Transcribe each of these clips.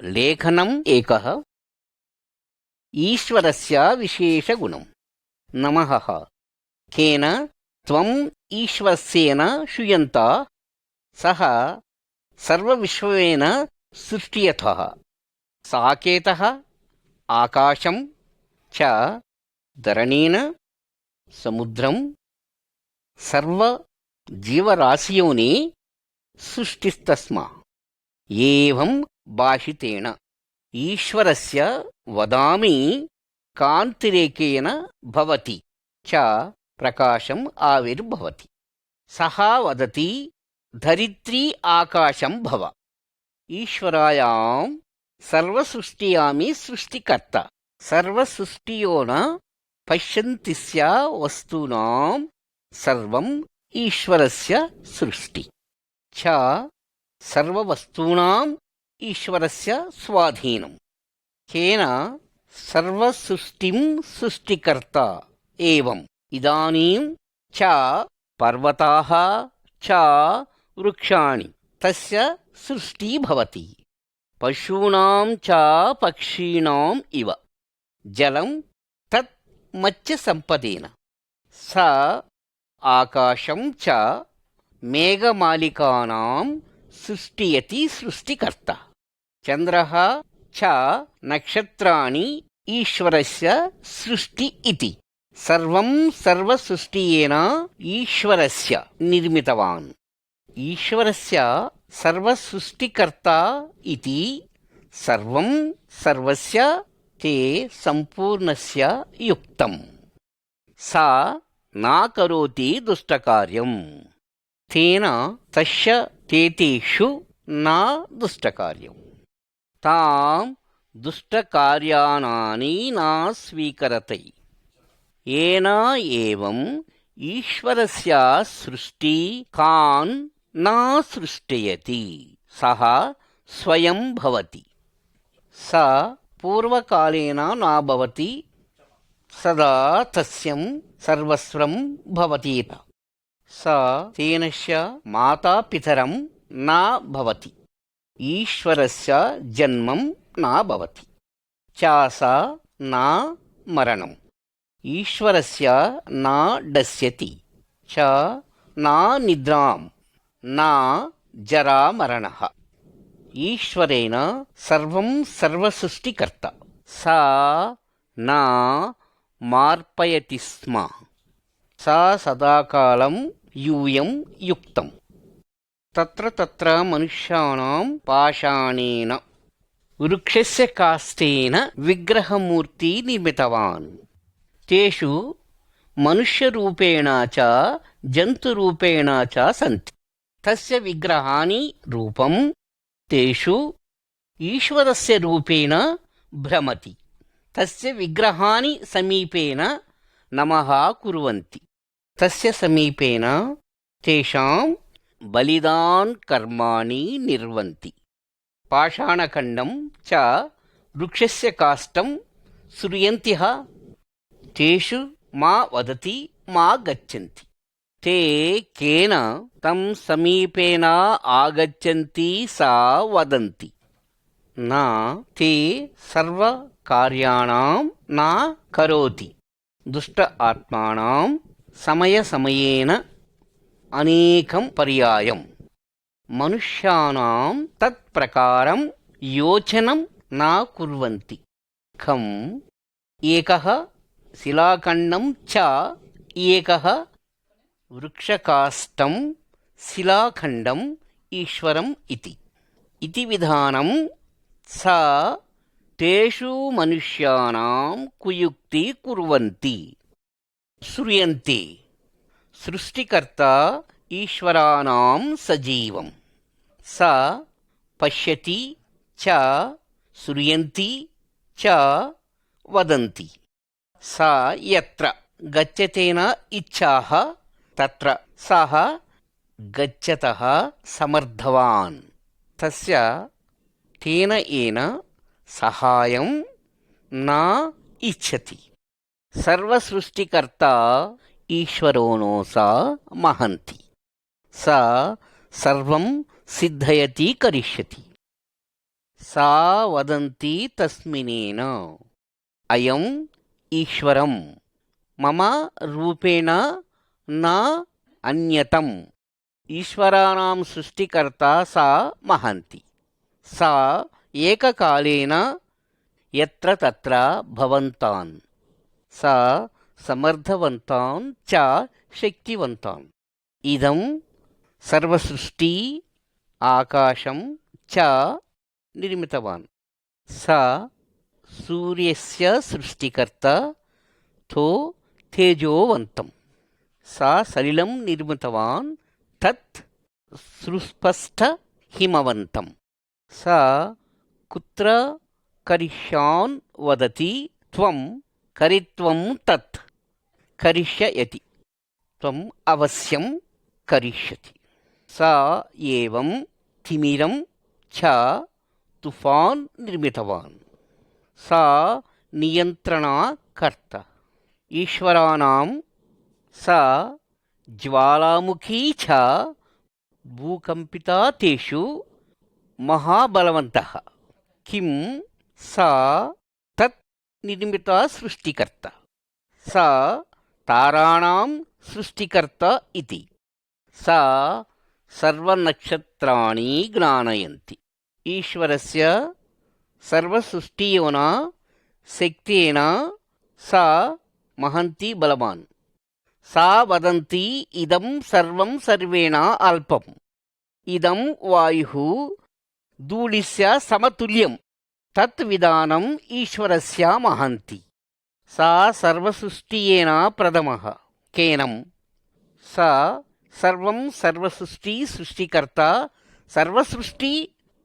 లేఖనం ఏకః ఈశ్వరస్య విశేషగుణం. నమః కేన త్వం ఈశ్వరస్యేన శూయంత సహ సర్వవిశ్వేన సృష్టియతః. సాకేతః ఆకాశం చ ధరణీన సముద్రం సర్వ జీవరాశియోని సృష్టిస్తస్మా. ఏవం భాషితేన ఈశ్వరస్య వదామి కాంతిరేకేన భవతి చ ప్రకాశం ఆవిర్భవతి. సహా వదతి ధరిత్రీ ఆకాశం భవ. ఈశ్వరాయాం సర్వసృష్టియామి సృష్టికర్త. సర్వసృష్టియోన పశ్యంతిస్య వస్తూనాం సర్వం ఈశ్వరస్య సృష్టి చ సర్వవస్తూనాం ఈశ్వరస్య స్వాధీనం. కేన సర్వసృష్టిం సృష్టికర్త ఏవం. ఇదానీం చ పర్వతాః చ వృక్షాణి తస్య సృష్టి భవతి. పశూనాం చ పక్షీణాం ఇవ. జలం తత్ మత్స్యసంపదేన. స ఆకాశం చ మేఘమాలికానాం సృష్టియతి సృష్టికర్త. చంద్రః చ నక్షత్రాణి ఈశ్వరస్య సృష్టి ఇతి. సర్వం సర్వసృష్టియేన ఈశ్వరస్య నిర్మితవాన్. ఈశ్వరస్య సర్వసృష్టికర్త ఇతి. సర్వం సర్వస్య తే సంపూర్ణస్య యుక్తం. సా నా కరోతి దుష్టకార్యం. తేన తస్య తేషు నా దుష్టకార్యం. తాం దుష్టకార్యాణి నా స్వీకరతై. ఏన ఏవం ఈశ్వరస్య సృష్టి కాన్ నా సృష్టయతి. సహ స్వయం భవతి. స పూర్వకాలేన నా భవతి సదా తస్యం సర్వస్వం భవతీత. స తేనస్య మాతాపితరం నా భవతి. ఈశ్వరస్య జన్మం నా భవతి చ స నా మరణం. ఈశ్వరస్య నా డస్యతి చ నా నిద్రాం నా జరామరణః. ఈశ్వరేణ సర్వం సర్వసృష్టికర్త. సా నా మార్పయతి స్మ. సా సదాకాలం యూయం యుక్తం. తత్ర తత్ర మనుష్యాణం పాషాణేన వృక్షస్య కాష్టేన విగ్రహమూర్తి నిర్మితవాన్. తేషు మనుష్యరూపేణ చ జంతురూపేణ చ సంతి. తస్య విగ్రహాని రూపం తేషు ఈశ్వరస్య రూపేణ భ్రమతి. తస్య విగ్రహాని సమీపేన నమః కుర్వంతి. తస్య సమీపేన తేషాం బలిదాన్ కర్మాణి నిర్వంతి. పాషాణఖండం చ వృక్షస్య కాష్టం శ్రూయంతిః. తేషు మా వదతి మా గచ్చంతి. తే కేన తం సమీపేన ఆగచ్చంతి సా వదంతి. నా తే సర్వకార్యాణాం నా కరోతి. దుష్ట ఆత్మానాం సమయ సమయేన అనేకం పర్యాయం. మనుష్యానాం తత్ప్రకారం యోచనం నా కుర్వంతి. ఖం ఏకః శిలాఖండం చ ఏకః వృక్షకాష్టం శిలాఖండం ఈశ్వరం ఇతి. ఇతి విధానం సా తేషు మనుష్యానాం కుయుక్తి కుర్వంతి. శ్రూయంతే. సృష్టికర్త ఈశ్వరాణం సజీవం. స పశ్యతి చ శ్రూయంతి చ వదంతి. సా యత్ర గచ్చతేన ఇచ్ఛాః తత్ర సః గచ్చతః సమర్థవాన్. తస్య తేన ఏన సహాయం నా ఇచ్చతి. సర్వసృష్టికర్త ఈశ్వరోనో సా మహంతి. స సర్వం సిద్ధయతి కరిష్యతి. सा वदन्ति तस्मिनेन अयम् ईश्वरं मम रूपेण न अन्यतम् ఈశ్వరాణం సృష్టికర్త సా మహంతి సా ఏకకాలేన యత్ర తత్ర భవంతాన్ సా సమర్థవంతాన్ చ శక్తివంతాన్ ఇదం సర్వసృష్టి ఆకాశం చ నిర్మితవాన్ సా సూర్యస్య సృష్టికర్త తో తేజోవంతం సా సలిలం నిర్మితవాన్ తత్ సుస్పష్ట హిమవంతం సా కుత్ర కరిష్యాన్ వదతి త్వం కరిత్వం తత్ కరిష్యతి త్వం అవశ్యం కరిష్యతి సా ఏవం తిమిరం చ తుఫాన్ నిర్మితవాన్ సా నియంత్రణకర్త ఈశ్వరాణం సా జ్వాలాముఖీ చ భూకంపితా తేషు మహాబలవంతః కిం సా తత్ నిర్మితా సృష్టికర్త సా తారాణం సృష్టికర్త ఇతి సా సర్వనక్షత్రాణి జ్ఞానయంతి ఈశ్వరస్య సర్వసృష్టియోన శక్తేన సా మహంతి బలవాన్ సా వదంతి ఇదం సర్వం సర్వేణ అల్పం ఇదం వాయుః ధూళిస్య సమతుల్యం తత్ విధానం ఈశ్వరస్య మహంతి సా సర్వసృష్టియేన ప్రథమః కేనం సా సర్వం సర్వసృష్టి సృష్టికర్త సర్వసృష్టి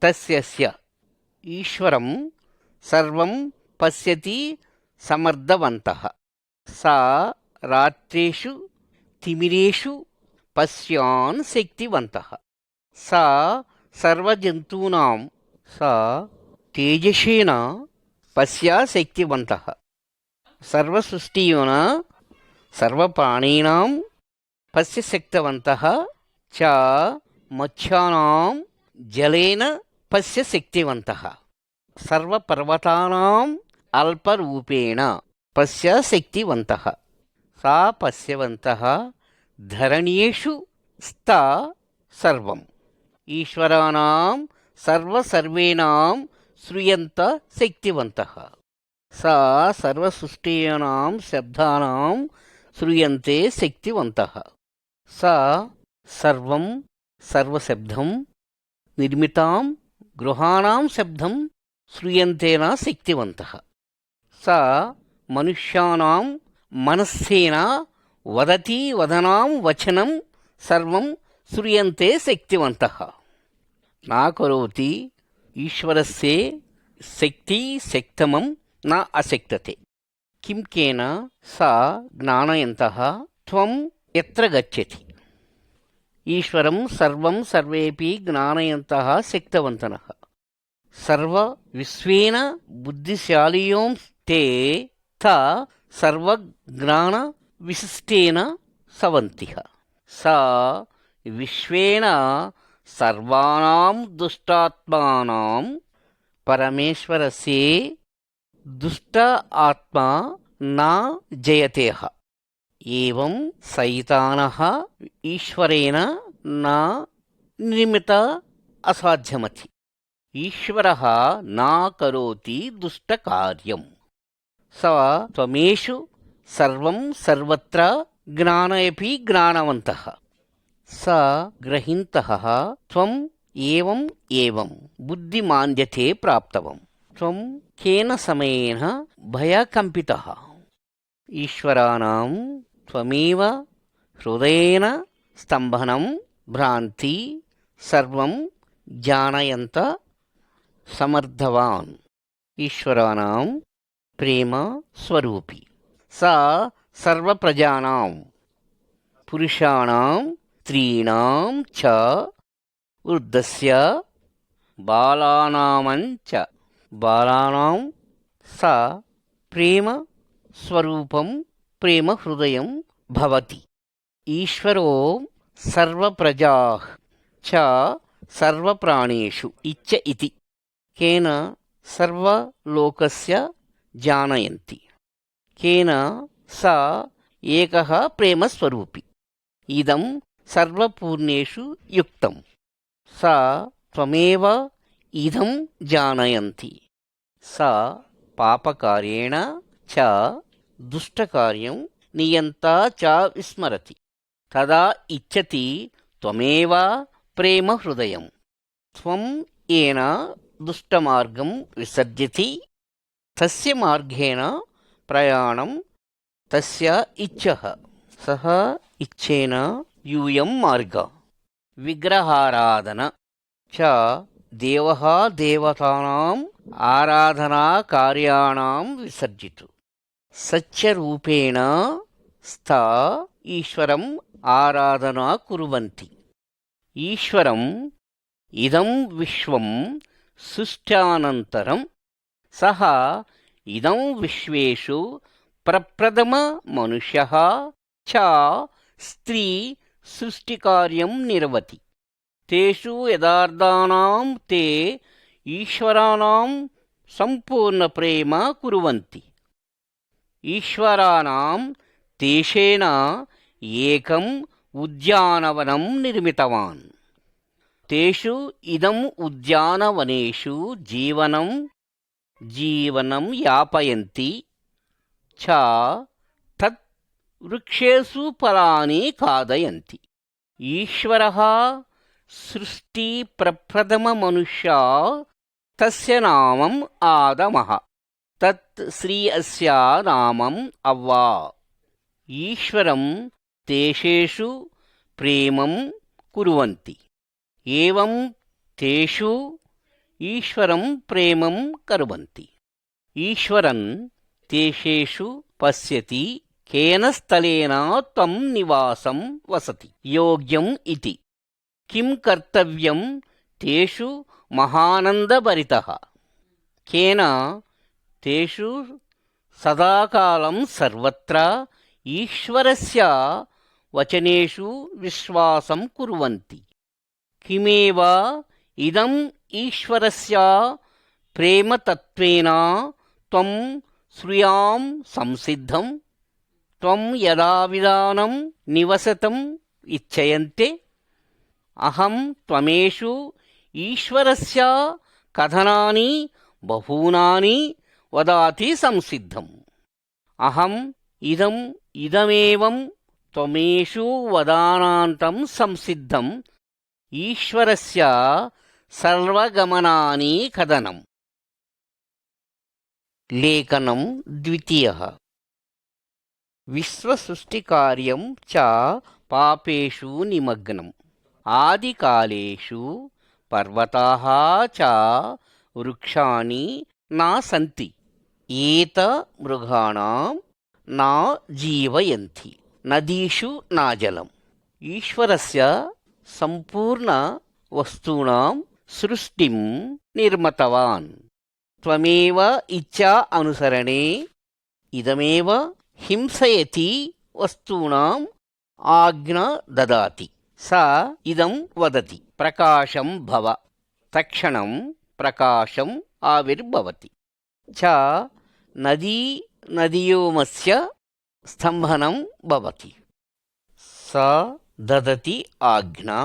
తస్యస్య ఈశ్వరం సర్వం పశ్యతి సమర్థవంతః సా రాత్రేషు తిమిరేషు పశ్యాన్ శక్తివంతః సా సర్వజంతూనాం సా తేజసేన పశ్య శక్తివంతః సర్వసృష్టియోన సర్వప్రాణీనాం పశ్య శక్తివంతః చ మత్స్యానాం జలేన పశ్య శక్తివంతః సర్వపర్వతానాం అల్పరూపేణ పశ్య శక్తివంతః సా పశ్యవంతః ధరణీషు స్థా సర్వం ఈశ్వరాణం సర్వసర్వేణాం శ్రూయంత శక్తివంతః సా సర్వసృష్టీనాం శబ్దానాం శ్రూయంతే శక్తివంతః సా సర్వం సర్వశబ్దం నిర్మితాం గృహాణాం శబ్దం శ్రూయంతేన శక్తివంతః సా మనుష్యానాం మనస్సేన వదతి వదనాం వచనం సర్వం శ్రూయంతే శక్తివంతః నా కరోతి ఈశ్వరస్య శక్తి శక్తమం న అశక్తతే కిం కేన సా జ్ఞానయంతః త్వం యత్ర గచ్చతి ఈశ్వరం సర్వం సర్వేపి జ్ఞానయంతః శక్తవంతనః సర్వ విశ్వేన బుద్ధిశాలియోం తే త సర్వజ్ఞాన విశిష్టేన సవంతిః సా విశ్వేన సర్వాణాం దుష్టాత్మానాం పరమేశ్వరస్య దుష్ట ఆత్మా నా జయతేః ఏవం సైతానః ఈశ్వరేణ నా నిర్మిత అసాధ్యమతి ఈశ్వరః నా కరోతి దుష్టకార్యం స త్వమేషు సర్వం సర్వత్ర జ్ఞానయపి జ్ఞానవంతః స గ్రహీంతః త్వం ఏవం ఏవం బుద్ధిమాంద్యతే ప్రాప్తవం త్వం కేన సమయేన భయకంపితః ఈశ్వరాణం త్వమేవ హృదయేన స్తంభనం భ్రాంతి సర్వం జానయంత సమర్థవాన్ ఈశ్వరాణం ప్రేమ స్వరూపి సా సర్వప్రజానాం పురుషాణం స్త్రీణాం చ వృద్ధస్య బాలానామంచ బాలానాం సా ప్రేమ స్వరూపం ప్రేమ హృదయం భవతి ఈశ్వరో సర్వప్రజాః చ సర్వప్రాణేషు ఇచ్చ ఇతి కేన సర్వలోకస్య జానయంతి, కేన సా ఏకః ప్రేమస్వరూపి, ఇదం సర్వపూర్ణేషు యుక్తం, సా త్వమేవ ఇదం జానయంతి, సా పాపకార్యేణ చ దుష్టకార్యం నియంతా చ విస్మరతి, తదా ఇచ్చతి త్వమేవ ప్రేమ హృదయం, త్వం ఏన దుష్టమార్గం విసర్జతి తస్య మార్గేణ ప్రయాణం తస్య ఇచ్ఛః, సహ ఇచ్ఛేన యూయం మార్గ, విగ్రహారాధన చ దేవః దేవతానాం ఆరాధనా కార్యాణాం విసర్జితు, సత్యరూపేణ స్థా ఈశ్వరం ఆరాధనా కుర్వంతి, ఈశ్వరం ఇదం విశ్వం సృష్ట్యానంతరం సహ ఇదం విశ్వేషు ప్రప్రథమ మనుష్యః చ స్త్రీ సృష్టికార్యం నిర్వతి, తేషు యదార్థానాం తే ఈశ్వరాణాం సంపూర్ణ ప్రేమ కుర్వంతి, ఈశ్వరాణాం తేషేణ ఏకం ఉద్యానవనం నిర్మితవాన్, తేషు ఇదం ఉద్యానవనేషు జీవనం యాపయంతి చ తత్ వృక్షేషు ఫలాని ఖాదయంతి, ఈశ్వరః సృష్టి ప్రప్రథమ మనుష్యా తస్య నామం ఆదమః, తత్ శ్రీ అస్య నామం అవ్వా, ఈశ్వరం తేషేషు ప్రేమం కుర్వంతి, ఏవం తేషు ఈశ్వరం ప్రేమం కుర్వంతి, ఈశ్వరన్ తేషేషు పశ్యతి కేన స్థలేన త్వం నివాసం వసతి యోగ్యం ఇతి, కిం కర్తవ్యం తేషు మహానందభరితః, కేన తేషు సదాకాలం సర్వత్రా ఈశ్వరస్య వచనేషు విశ్వాసం కుర్వంతి, కిమేవ ఇదం ఈశ్వరస్య ప్రేమతత్వేన త్వం శ్రూయాం సంసిద్ధం, త్వం యదావిధానం నివసతం ఇచ్చయంతే, అహం త్వమేషు ఈశ్వరస్య కథనాని బహూనాని వదాతి సంసిద్ధం, అహం ఇదమేవం త్వమేషు వదానాంతం సంసిద్ధం, ఈశ్వరస్య సర్వగమనాని కథనం. లేఖనం ద్వితీయః. విశ్వసృష్టికార్యం చ పాపేషు నిమగ్నం. ఆదికాలేషు పర్వతాః చ వృక్షాణి నా సంతి, ఏత మృగాణాం నా జీవయంతి, నదీషు నా జలం. ఈశ్వరస్య సంపూర్ణ వస్తూనాం సృష్టిం నిర్మతవాన్. త్వమేవ ఇచ్చా అనుసరణే ఇదమేవ హింసయతి వస్తూనాం ఆజ్ఞ దదాతి. స ఇదం వదతి ప్రకాశం భవ, తక్షణం ప్రకాశం ఆవిర్భవతి. చ నదీ నదీయోమస్య స్తంభనం భవతి. స దదతి ఆజ్ఞా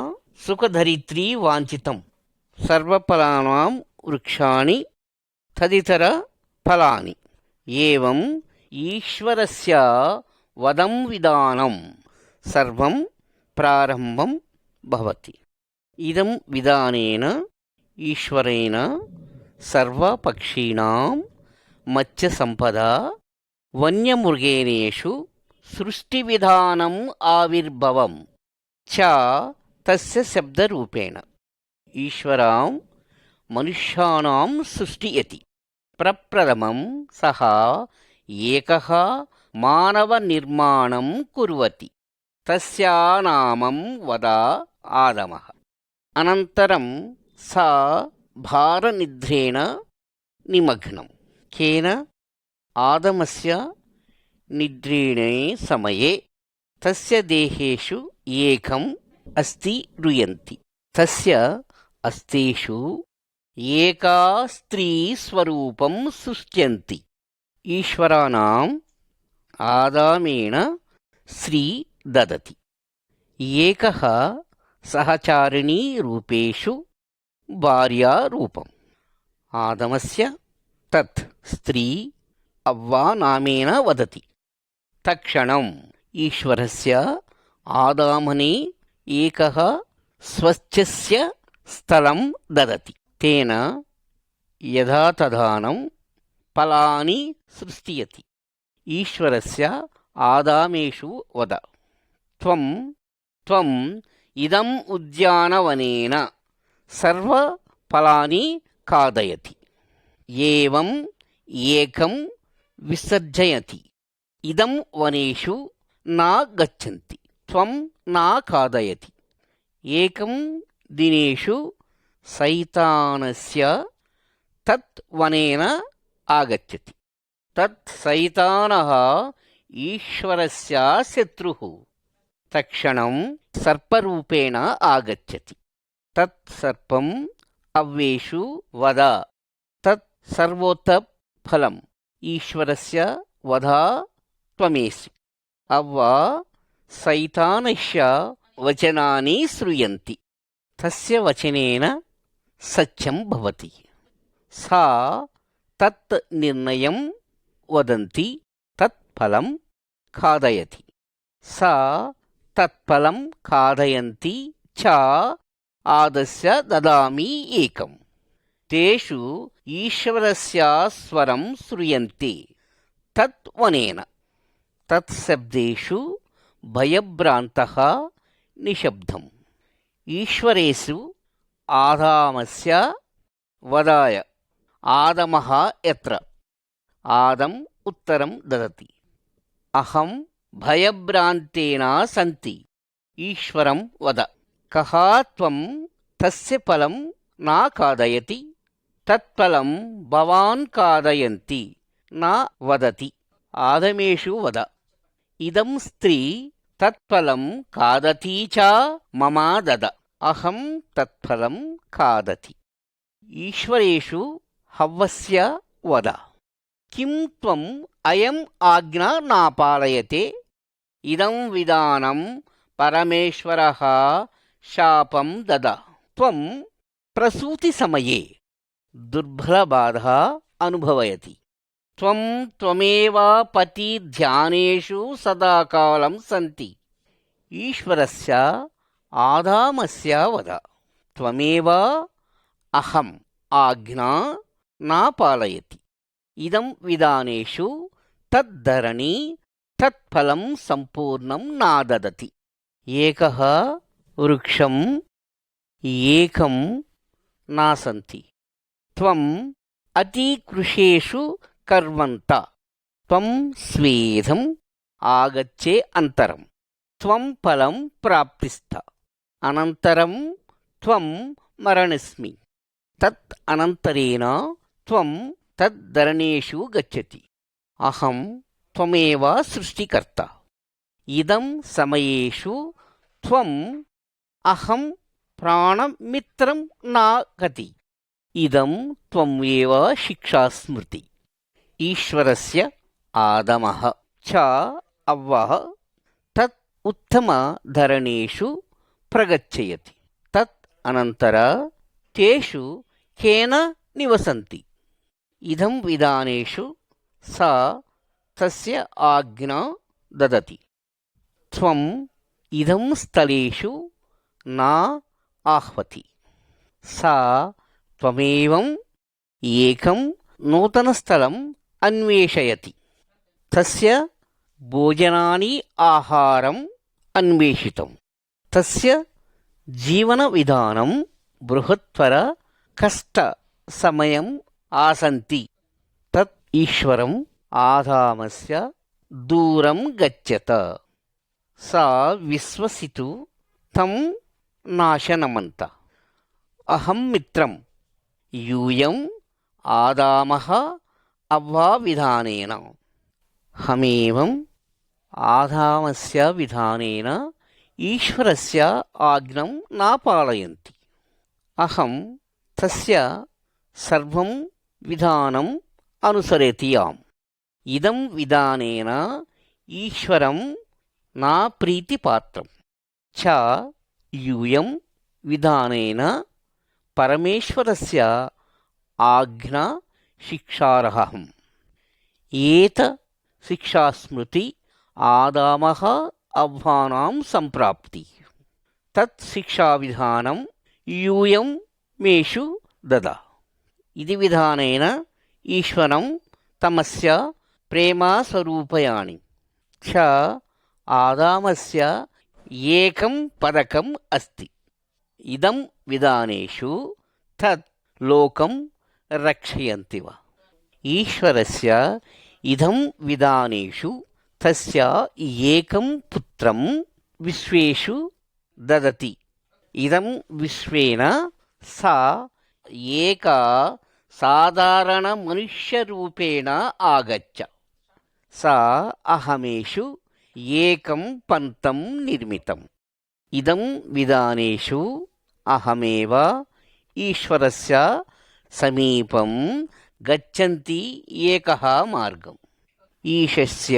సుఖధరిత్రీ వాంఛితం సర్వఫలానాం వృక్షాణి తదితర ఫలాని. ఏవం ఈశ్వరస్య వదం విధానం సర్వం ప్రారంభం భవతి. ఇదం విధానేన ఈశ్వరేణ సర్వపక్షీణాం మత్స్యసంపదా వన్యమృగేణేషు సృష్టివిధానం ఆవిర్భవం చ తస్య శబ్దరూపేణ. ఈశ్వరాం మనుష్యాణాం సృష్టియతి. ప్రప్రథమం సహ ఏకః మానవనిర్మాణం కుర్వతి, తస్యా నామం వద ఆదమః. అనంతరం స భారనిద్రేణ నిమగ్నం. కేన ఆదమస్య నిద్రేణే సమయే తస్య దేహేషు ఏకం అస్థి రూయంతి. తస్య అస్థేషు ఏకా స్త్రీ స్వరూపం సృష్ట్యంతి. ఈశ్వరాణం ఆదామేణ శ్రీ దదతి. ఏకః సహచారిణీ రూపేషు భార్యా రూపం. ఆదమస్య తత్ స్త్రీ అవ్వా నామేన వదతి. తక్షణం ఈశ్వరస్య ఆదామనే ఏకః స్వస్యస్య స్థలం దదతి. తేన యథా తదానం ఫలాని సృష్టియతి. ఈశ్వరస్య ఆదామేషు వద. త్వం త్వం ఇదం ఉద్యానవనేన సర్వ ఫలాని ఖాదయతి. ఏవం ఏకం విసర్జయతి. ఇదం వనేషు నా గచ్చంతి. త్వం నా ఖాదయతి. ఏకం దినేషు సైతానస్య తత్ వనేన ఆగచ్చతి. తత్ సైతానః ఈశ్వరస్య శత్రుః. తక్షణం సర్పరూపేణ ఆగచ్చతి. తత్ సర్పం అవ్వేషు వద. తత్ సర్వోత్తమ ఫలం ఈశ్వరస్య వధా త్వమేసి. అవ్వా సైతానస్య వచనాని శ్రూయంతి. తస్య వచనేన సత్యం భవతి. సా తత్ నిర్ణయం వదంతి. తత్ఫలం ఖాదయతి. సా తత్ఫలం ఖాదయంతి చ ఆదస్య దదామి ఏకం. తేషు ఈశ్వరస్య స్వరం శ్రూయంతే తత్ వనేన. తత్శబ్దేషు భయభ్రాంతః నిశ్శబ్దం. ఈశ్వరేషు ఆదామస్య వదాయ. ఆదమః యత్ర. ఆదం ఉత్తరం దదతి. అహం భయభ్రాంతేన సంతి. ఈశ్వరం వద. కః త్వం తస్య ఫలం నా ఖాదయతి. తత్ఫలం భవాన్ ఖాదయంతి నా వదతి. ఆదమేషు వద. ఇదం స్త్రీ తత్ఫలం ఖాదతి చ మమ దద. అహం తత్ఫలం ఖాదతి. ఈశ్వరేషు హవ్వస్య వద. కిం త్వం అయం ఆజ్ఞా నాపాలయతే. ఇదం విధానం పరమేశ్వరః శాపం దద. త్వం ప్రసూతి సమయే దుర్బలబాధ అనుభవయతి. త్వం త్వమేవ పతి ధ్యానేషు సదాకాలం సంతి. ఈశ్వరస్య ఆదామస్య వద. త్వమేవ అహం ఆజ్ఞా నాపాలయతి. ఇదం విధానేషు తద్ధరణి తత్ఫలం సంపూర్ణం నాదదతి. ఏకః వృక్షం ఏకం నాసంతి. త్వం అతికృషేషు కర్వంత. త్వం స్వేదం ఆగచ్చే అంతరం. త్వం ఫలం ప్రాప్తిస్థ. అనంతరం త్వం మరణస్మి. తత్ అనంతరేణ త్వం తద్ధరణేషు గచ్చతి. అహం త్వమేవ సృష్టికర్త. ఇదం సమయేషు త్వం అహం ప్రాణమిత్రం నాగతి. ఇదం త్వం ఏవ శిక్షాస్మృతి. ఈశ్వరస్య ఆదమః చ అవ్వః తత్ ఉత్తమధరణేషు ప్రగచ్చయతి. తత్ అనంతర తేషు కేన నివసంతి. ఇదం విధానేషు సా తస్య ఆజ్ఞా దదతి. త్వం ఇదం స్థలేషు నా ఆహ్వతి. సా త్వమేవం ఏకం నూతనస్థలం అన్వేషయతి. తస్య భోజనాని ఆహారం అన్వేషితం. తస్య జీవన విధానం బృహత్తర కష్ట సమయం ఆసంతి. తత్ ఈశ్వరం ఆదామస్య దూరం గచ్చత. సా విశ్వసితు తం నాశనమంత. అహం మిత్రం యూయం ఆదామః అవ్వా విధానేన. హమేవం ఆదామస్య విధానేన ఈశ్వరస్య ఆజ్ఞం నాపాలయంతి. అహం తస్య सर्वं विधानम् अनुसरति याम् इदं विधानेन ईश्वरं न प्रीतिपात्रं च यूयं विधानेन परमेश्वरस्य आज्ञा शिक्षार्हम् एत शिक्षास्मृति आदामः अव्वानां सम्प्राप्ति तत् शिक्षाविधानं यूयं मेषु ददा इति विधानेन ईश्वरं तमस्य प्रेमास्वरूपयाणि च आदामस्य एकं पदकम् अस्ति इदं विधानेषु तत् लोकं रक्षयन्ति वा ईश्वरस्य इदं विधानेषु तस्य एकं पुत्रं विश्वेषु ददति इदं विश्वेन सा एका साधारणमनुष्यरूपेण आगच्छ सा अहमेषु एकं पन्तं निर्मितम् इदं विधानेषु अहमेव ईश्वरस्य समीपं गच्छन्ति एकः मार्गम् ईशस्य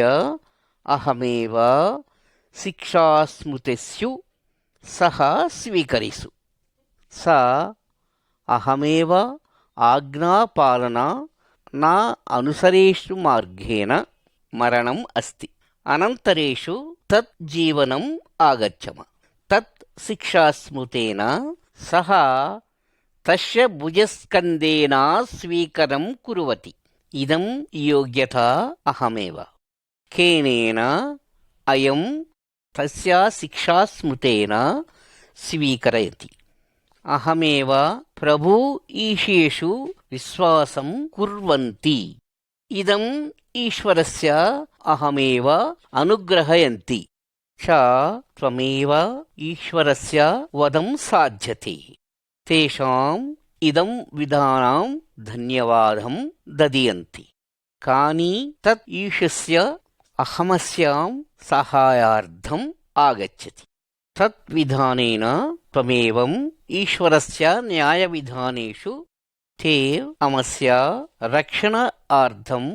अहमेव शिक्षास्मृतिस्सु सः स्वीकरिसु सा अहमेव आज्ञापालना न अनुसरेषु मार्गेण मरणम् अस्ति अनन्तरेषु तत् जीवनम् आगच्छम तत् शिक्षास्मृतेन सः तस्य भुजस्कन्धेन स्वीकरणं कुर्वति इदं योग्यता अहमेव केनेन अयं तस्य शिक्षास्मृतेन स्वीकरयति अहमेव प्रभु ईशेषु विश्वासं कुर्वन्ति इदम् ईश्वरस्य अहमेव अनुग्रहयन्ति च त्वमेव ईश्वरस्य वदं साध्यते तेषाम् इदं विधानां धन्यवादं ददयन्ति कानि तत् ईशस्य अहमस्यां सहायार्थम् आगच्छति तत् विधानेन त्वमेवम् ईश्वरस्य न्यायविधानेषु ते अमस्य रक्षणार्थम्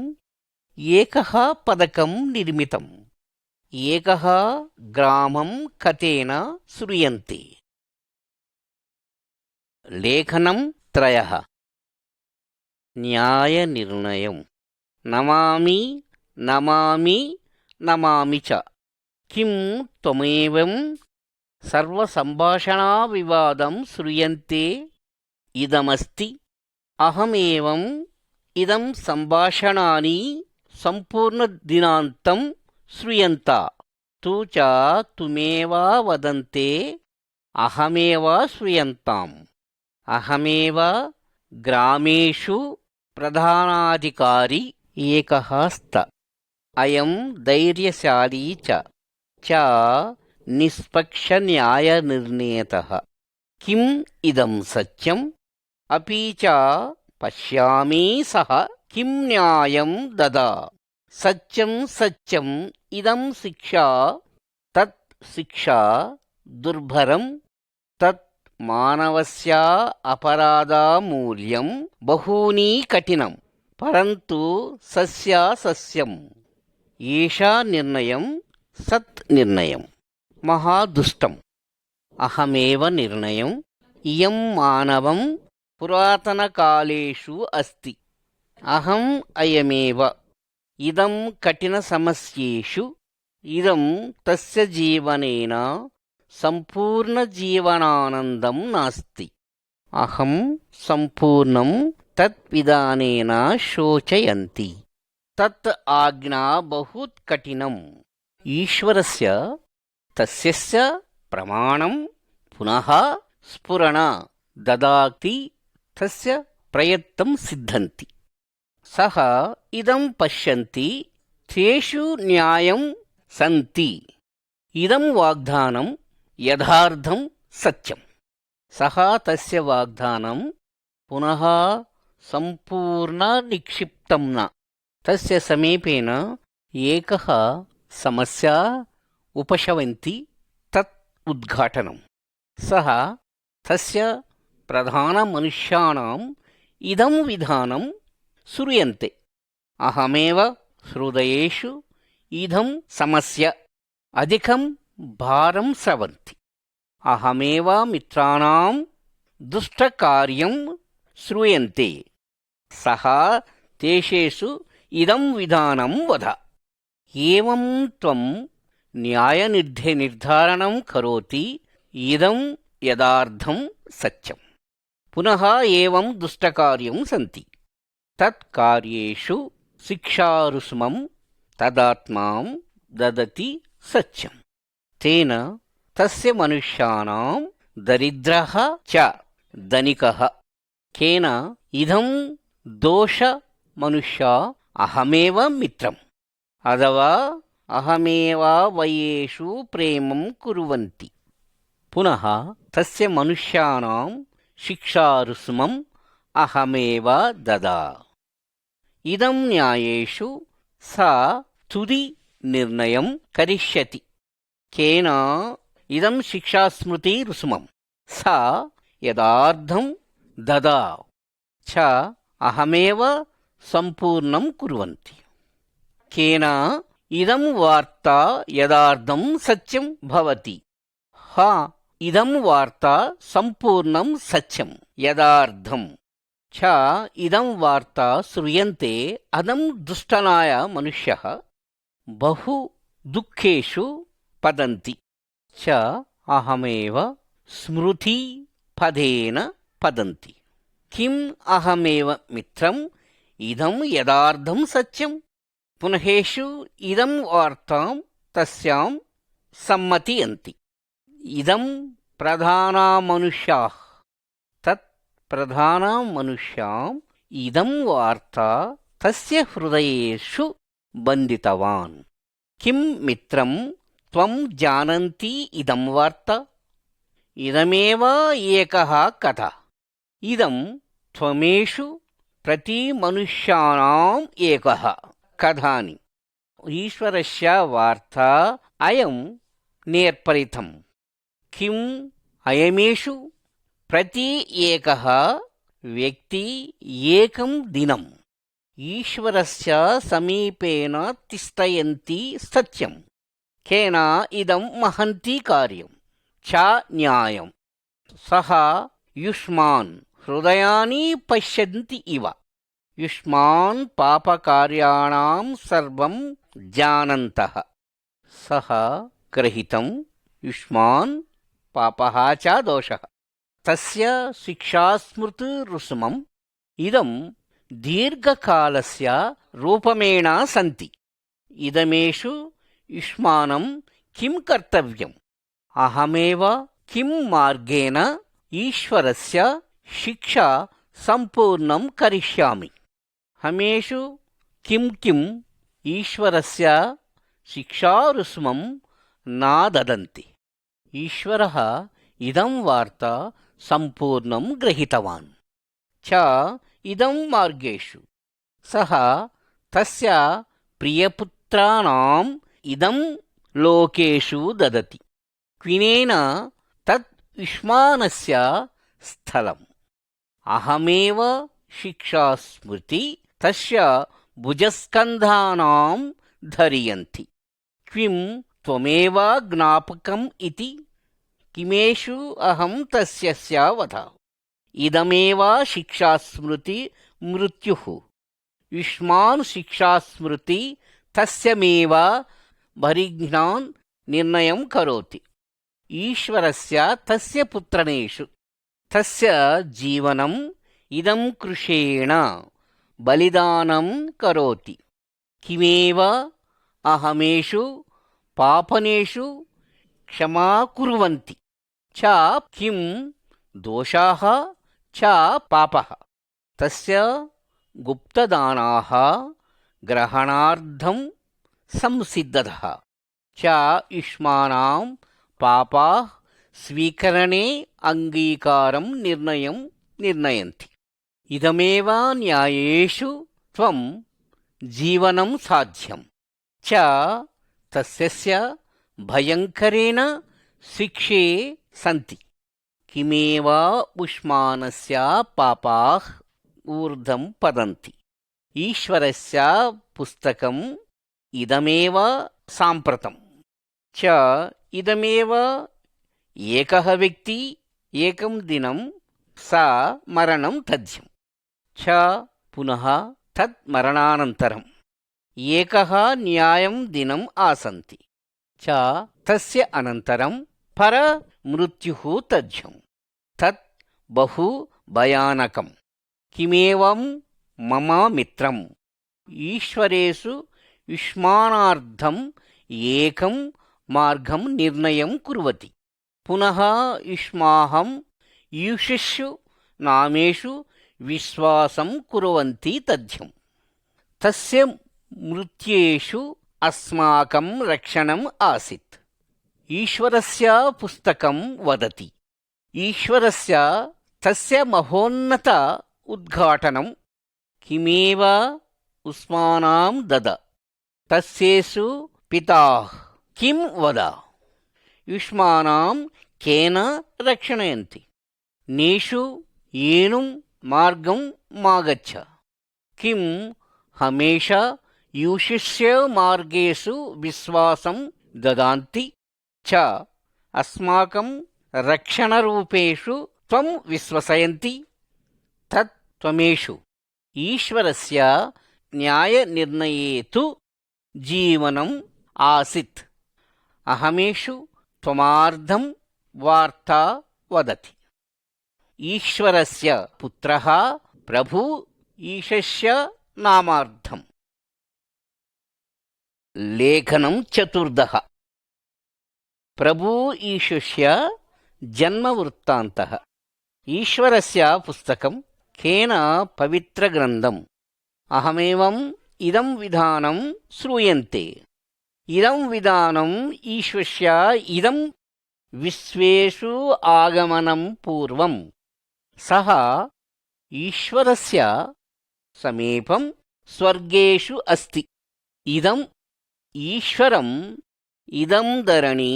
एकः पदकं निर्मितम् एकः ग्रामं कथेन श्रूयन्ते लेखनं त्रयः न्यायनिर्णयं नमामि नमामि नमामि च किं त्वमेवं सर्वसम्भाषणाविवादं श्रूयन्ते इदमस्ति अहमेवम् इदं सम्भाषणानि सम्पूर्णदिनान्तं श्रूयन्ता तु च तुमेव वदन्ते अहमेव श्रूयन्ताम् अहमेव ग्रामेषु प्रधानाधिकारी एकः स्त अयं धैर्यशाली च निष्पक्षन्यायनिर्णेतः किम् इदं सत्यम् अपि च पश्यामि सः किं न्यायं ददा सत्यं सत्यम् इदं शिक्षा तत् शिक्षा दुर्भरं तत् मानवस्य अपराधमूल्यं बहूनि कठिनं परन्तु सस्य सस्यम् एषा निर्णयं सत् निर्णयं महादुष्टम् अहमेव निर्णयम् इयं मानवं पुरातनकालेषु अस्ति अहम् अयमेव इदं कठिनसमस्येषु इदं तस्य जीवनेन सम्पूर्णजीवनानन्दं नास्ति अहं सम्पूर्णं तद्विधानेन शोचयन्ति तत् आज्ञा बहु कठिनम् ईश्वरस्य तस्यस्य प्रमाणं पुनः स्फुरण ददाति तस्य प्रयत्नं सिद्धन्ति सः इदं पश्यन्ति तेषु न्यायं सन्ति इदं वाग्दानं यथार्थं सत्यं सः तस्य वाग्दानं पुनः सम्पूर्णनिक्षिप्तं न तस्य समीपेन एकः समस्या उपशमन्ति तत् उद्घाटनं सः तस्य प्रधानमनुष्याणां इदं विधानं श्रूयन्ते अहमेव हृदयेषु इदं समस्य अधिकं भारं स्रवन्ति अहमेव मित्राणां दुष्टकार्यं श्रूयन्ते सः तेषेषु इदं विधानं वद एवं त्वं न्यायनिर्धारणं करोति इदं यदार्थं सत्यं पुनः एवं दुष्टकार्यं सन्ति तत्कार्येषु शिक्षारुष्मं तदात्मां ददति सत्यं तेन तस्य मनुष्याणां दरिद्रः च धनिकः केन इदं दोष मनुष्या अहमेव मित्रम् अथवा अहमेव वयेषु प्रेमं कुर्वन्ति पुनः तस्य मनुष्याणां शिक्षारुष्मम् अहमेव ददा इदं न्यायेषु सा तुदि निर्णयं करिष्यति केन इदं शिक्षास्मृति रुष्मं सा यदार्थं ददा च अहमेव सम्पूर्णं कुर्वन्ति केन इदं वार्ता यदार्थं सत्यं भवति हा इदं वार्ता सम्पूर्णं सत्यं यदार्थं च इदं वार्ता श्रूयन्ते अदं दुष्टनाय मनुष्यः बहु दुःखेषु पतन्ति च अहमेव स्मृति पदेन पतन्ति किम् अहमेव मित्रम् इदं यदार्थं सत्यं पुनहेषु इदं वार्तां तस्यां सम्मतयन्ति इदं प्रधाना मनुष्याः तत् प्रधाना मनुष्याम् इदं वार्ता तस्य हृदयेषु बन्धितवान् किं मित्रं त्वं जानन्ति इदं वार्ता इदमेव एकः कथा इदं त्वमेषु प्रतिमनुष्याणाम् एकः कथानि ईश्वरस्य वार्ता अयं नेर्परितं किम् अयमेषु प्रति एकः व्यक्ति एकं दिनम् ईश्वरस्य समीपेन तिष्ठयन्ति सत्यं केन इदं महन्ति कार्यं च न्यायं सः युष्मान् हृदयानि पश्यन्ति इव युष्मान् पापकार्याणां सर्वं जानन्तः सः ग्रहीतं युष्मान् पापः च दोषः तस्य शिक्षास्मृतिरुष्मम् इदं दीर्घकालस्य रूपमेण सन्ति इदमेषु युष्मानं किं कर्तव्यम् अहमेव किं मार्गेण ईश्वरस्य शिक्षा सम्पूर्णं करिष्यामि हमेषु किं किम् ईश्वरस्य शिक्षारुष्मं न ददन्ति ईश्वरः इदं वार्ता सम्पूर्णं गृहीतवान् च इदं मार्गेषु सः तस्य प्रियपुत्राणाम् इदं लोकेषु ददति क्विनेन तत् युष्मानस्य स्थलम् अहमेव शिक्षास्मृति तस्य भुजस्कन्धानां धरियन्ति किं त्वमेव ज्ञापकम् इति किमेषु अहं तस्य वद इदमेव शिक्षास्मृति मृत्युः युष्मान् शिक्षास्मृति तस्यमेव परिज्ञान् निर्णयं करोति ईश्वरस्य तस्य पुत्रेषु तस्य जीवनम् इदं कृशेण बलिदानं करोति किमेव अहमेषु पापनेषु क्षमा कुर्वन्ति च किं दोषाः च पापः तस्य गुप्तदानाः ग्रहणार्थं संसिद्धः च युष्मानां पापाः स्वीकरणे अङ्गीकारं निर्णयन्ति इदमेव न्यायेषु त्वं जीवनं साध्यं च तस्य भयङ्करेण शिक्षे सन्ति किमेव उष्मानस्य पापाः ऊर्ध्वं पतन्ति। ईश्वरस्य पुस्तकम् इदमेव साम्प्रतं च इदमेव एकः व्यक्ति एकं दिनं सा मरणं तथ्यं च पुनः तत् मरणानन्तरम् एकः न्यायं दिनम् आसन्ति च तस्य अनन्तरं परमृत्युः तथ्यं तत् बहु भयानकं। किमेवं मम मित्रम् ईश्वरेषु युष्माणार्थम् एकं मार्गं निर्णयं कुर्वति पुनः युष्माहं ईशिषु नामेषु विश्वासं कुर्वन्ति तथ्यं तस्य मृत्येषु अस्माकं रक्षणम् आसीत्। ईश्वरस्य पुस्तकं वदति ईश्वरस्य तस्य महोन्नत उद्घाटनं किमेव उस्मानां दद तस्येषु पिता किं वद युष्मानां केन रक्षणयन्ति नेषु येनुं मार्गं मागच्छ किं हमेशा यूशिष्य मार्गेषु विश्वासं ददान्ति च अस्माकं रक्षणरूपेषु त्वं विश्वसयन्ति तत् त्वमेषु ईश्वरस्य न्यायनिर्णये तु जीवनम् आसीत् अहमेषु त्वमार्धं वार्ता वदति। ईश्वरस्य पुत्रः प्रभु ईशस्य नामार्थम्। लेखनं चतुर्दः। प्रभु ईशस्य जन्मवृत्तान्तः। ईश्वरस्य पुस्तकं केन पवित्रग्रन्थम् अहमेवम् इदं विधानं श्रूयन्ते इदं विधानम् ईश्वस्य इदं विश्वेषु आगमनं पूर्वं सः ईश्वरस्य समीपं स्वर्गेषु अस्ति। इदम् ईश्वरम् इदं धरणी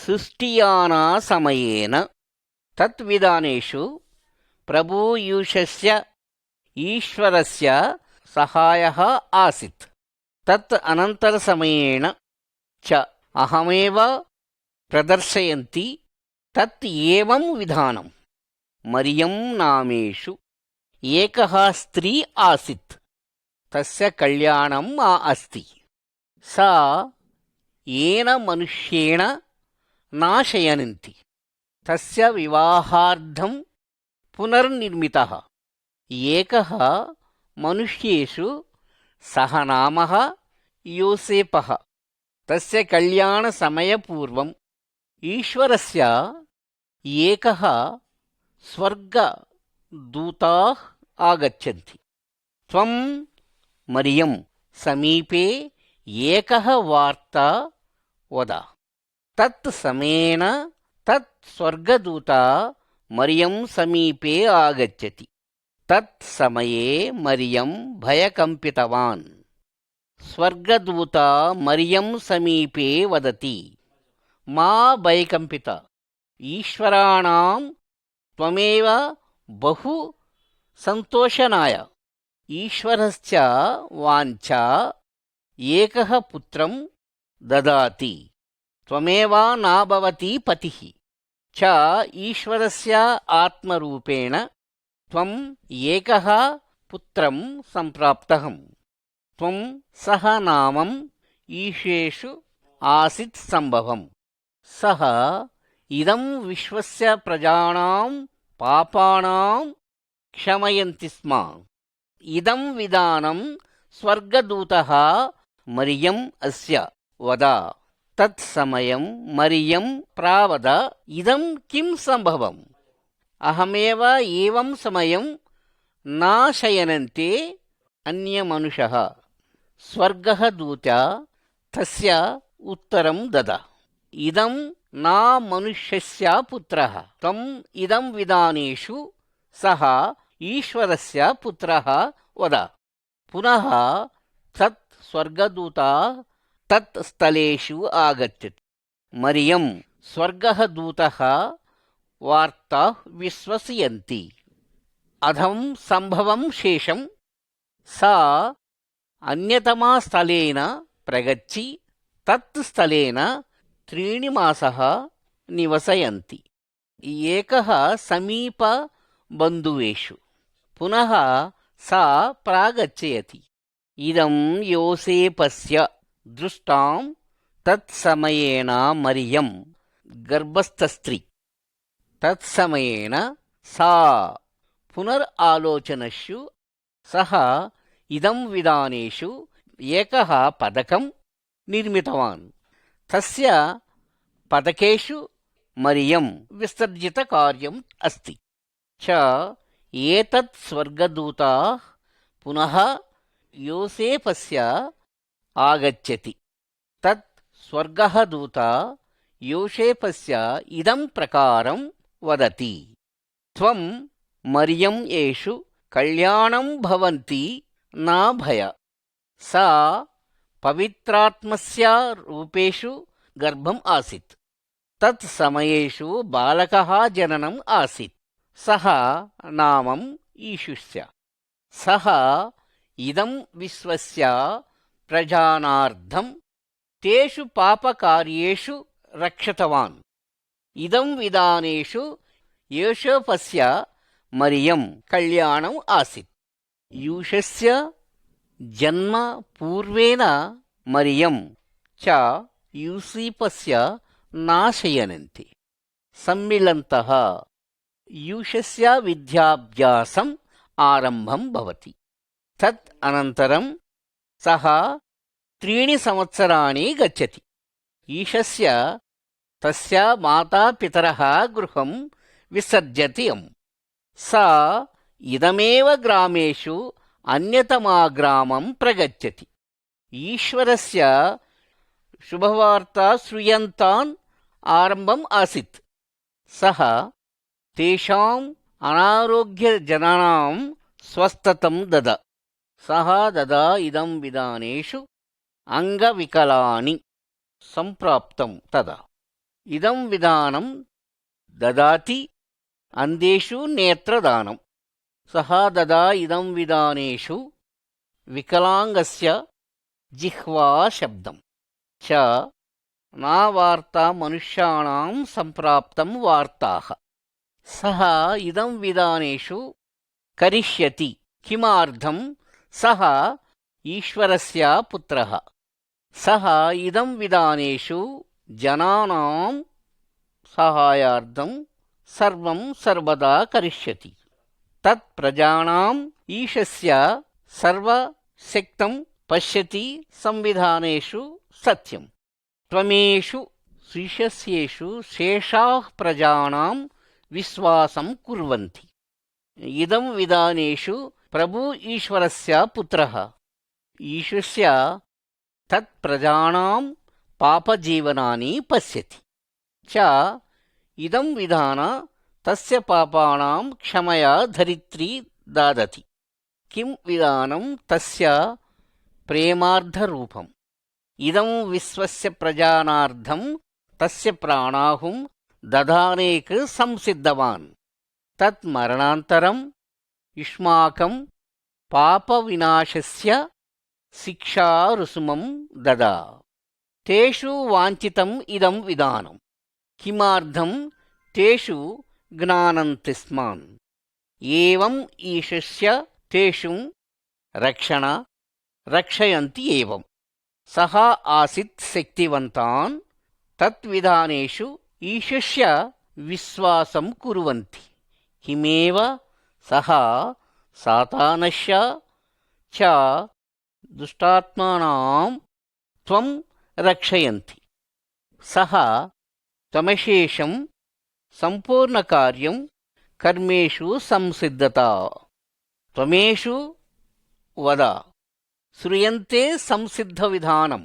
सृष्टियाना समयेन तत्विधानेषु प्रभुयूषस्य ईश्वरस्य सहायः आसीत्। तत् अनन्तरसमयेन च अहमेव प्रदर्शयन्ति तत् एवं विधानं मरियं नामेषु एकः स्त्री आसीत् तस्य कल्याणम् अस्ति सा येन मनुष्येण नाशयन्ति तस्य विवाहार्थं पुनर्निर्मितः एकः मनुष्येषु सः नामः योसेपः तस्य कल्याणसमयपूर्वम् ईश्वरस्य एकः स्वर्गदूताः आगच्छन्ति त्वं मरियं समीपे एकः वार्ता वद तत् समयेन तत् स्वर्गदूता मरियं समीपे आगच्छति तत् समये मरियं भयकम्पितवान् स्वर्गदूता मरियं समीपे वदति मा भयकम्पित ईश्वराणां त्वमेव बहु सन्तोषनाय ईश्वरस्य वाञ्छा एकः पुत्रं ददाति त्वमेव न भवति पतिः च ईश्वरस्य आत्मरूपेण त्वम् एकः पुत्रं सम्प्राप्तः त्वं सः नामम् ईशेषु आसीत् सम्भवम् सः इदं विश्वस्य प्रजानां पापानां क्षमयन्ति स्म इदं विधानं स्वर्गदूतः मरियम् अस्य वद तत्समयं मरियं प्रावद इदं किं सम्भवम् अहमेव एवं समयं न शयनन्ते अन्यमनुषः स्वर्गः दूता तस्य उत्तरं दद इदं न मनुष्यस्य पुत्रः त्वम् इदं विधानेषु सः ईश्वरस्य पुत्रः वद पुनः तत् स्वर्गदूता तत् स्थलेषु आगच्छत् मरियं स्वर्गः दूतः वार्ता विश्वसयन्ति अधं सम्भवं शेषं सा अन्यतमास्थलेन प्रगच्छि तत् स्थलेन 3 मासः निवसयन्ति। एकः समीपबन्धुवेषु पुनः सा प्रागच्छति। इदं योसेपस्य दृष्टां तत्समयेन मरियं गर्भस्थस्त्री तत्समयेन सा पुनरालोचनषु सः इदं विधानेषु एकः पदकं निर्मितवान्। तस्य पदकेषु मरियं विसर्जितकार्यम् अस्ति च एतत् स्वर्गदूताः पुनः योसेपस्य आगच्छति। तत् स्वर्गः दूता योसेपस्य इदं प्रकारं वदति। त्वं मरियं येषु कल्याणं भवन्ति न भय। सा पवित्रात्मस्य रूपेषु गर्भम् आसीत्। तत् समयेषु बालकः जननम् आसीत्। सः नामं ईशुस्य। सः इदं विश्वस्य प्रजानार्थं तेषु पापकार्येषु रक्षितवान्। इदं विधानेषु योसेपस्य मरियं कल्याणम् आसीत्। यूशस्य जन्म पूर्वेण मरियं च यूसेपस्य नाशयन्ति। सम्मिलन्तः यूशस्य विद्याभ्यासम् आरम्भं भवति। तत् अनन्तरं सः 3 संवत्सराणि गच्छति। ईशस्य तस्य मातापितरः गृहं विसर्जयति। सा इदमेव ग्रामेषु अन्यतमाग्रामं प्रगच्छति। ईश्वरस्य शुभवार्ता श्रूयन्तान् आरम्भम् आसीत्। सः तेषाम् अनारोग्यजनानां स्वस्थतं दद। सः ददा इदं विधानेषु अङ्गविकलानि सम्प्राप्तं तदा। इदं विधानं ददाति अन्धेषु नेत्रदानं। सः ददा इदं विधानेषु विकलाङ्गस्य जिह्वाशब्दं च न वार्ता मनुष्याणां सम्प्राप्तं वार्ताः। सः इदं विधानेषु करिष्यति किमर्थं सः ईश्वरस्य पुत्रः। सः इदं विधानेषु जनानां सहायार्थं सर्वं सर्वदा करिष्यति। तत् प्रजानाम् ईशस्य सर्वशक्तं पश्यति संविधानेषु सत्यं। त्वमेषु ईशस्येषु शेषाः प्रजानां विश्वासं कुर्वन्ति। इदं विधानेषु प्रभु ईश्वरस्य पुत्रः। ईशस्य तत् प्रजानां पापजीवनानि पश्यति च इदं विधान तस्य पापानां क्षमया धरित्री ददति। किं विधानं तस्य प्रेमार्धरूपम्। इदं विश्वस्य प्रजानार्थं तस्य प्राणाहुं दधानेक संसिद्धवान्। तत् मरणान्तरं युष्माकं पापविनाशस्य शिक्षारुसुमं ददा। तेषु वाञ्छितम् इदं विधानं किमर्थं तेषु ज्ञानन्ति स्मान्। एवम् ईशस्य तेषु रक्षयन्ति एवं। सः आसीत् शक्तिवन्तान् तत्विधानेषु ईशस्य विश्वासं कुर्वन्ति। किमेव सः सातानस्य च दुष्टात्मानां त्वं रक्षयन्ति। सः त्वमशेषं सम्पूर्णकार्यं कर्मेषु संसिद्धता। त्वमेषु वद श्रूयन्ते संसिद्धविधानं।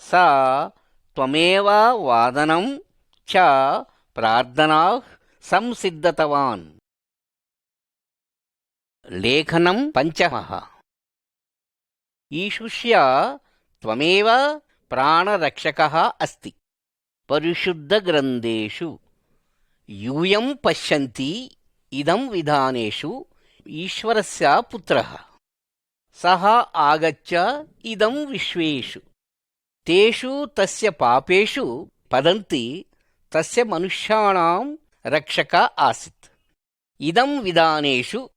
सा त्वमेव वादनं च प्रार्थनाः संसिद्धतवान्। लेखनं पञ्चमः। ईशुष्य त्वमेव प्राणरक्षकः अस्ति। परिशुद्धग्रन्थेषु यूयं पश्यन्ति इदं विधानेषु ఈశ్వరస్య పుత్రः సः ఆగత్య ఇదం విశ్వేషు తేషు తస్య పాపేషు పదంతి తస్య మనుష్యాణాం రక్షక ఆసిత్ ఇదం విధానేషు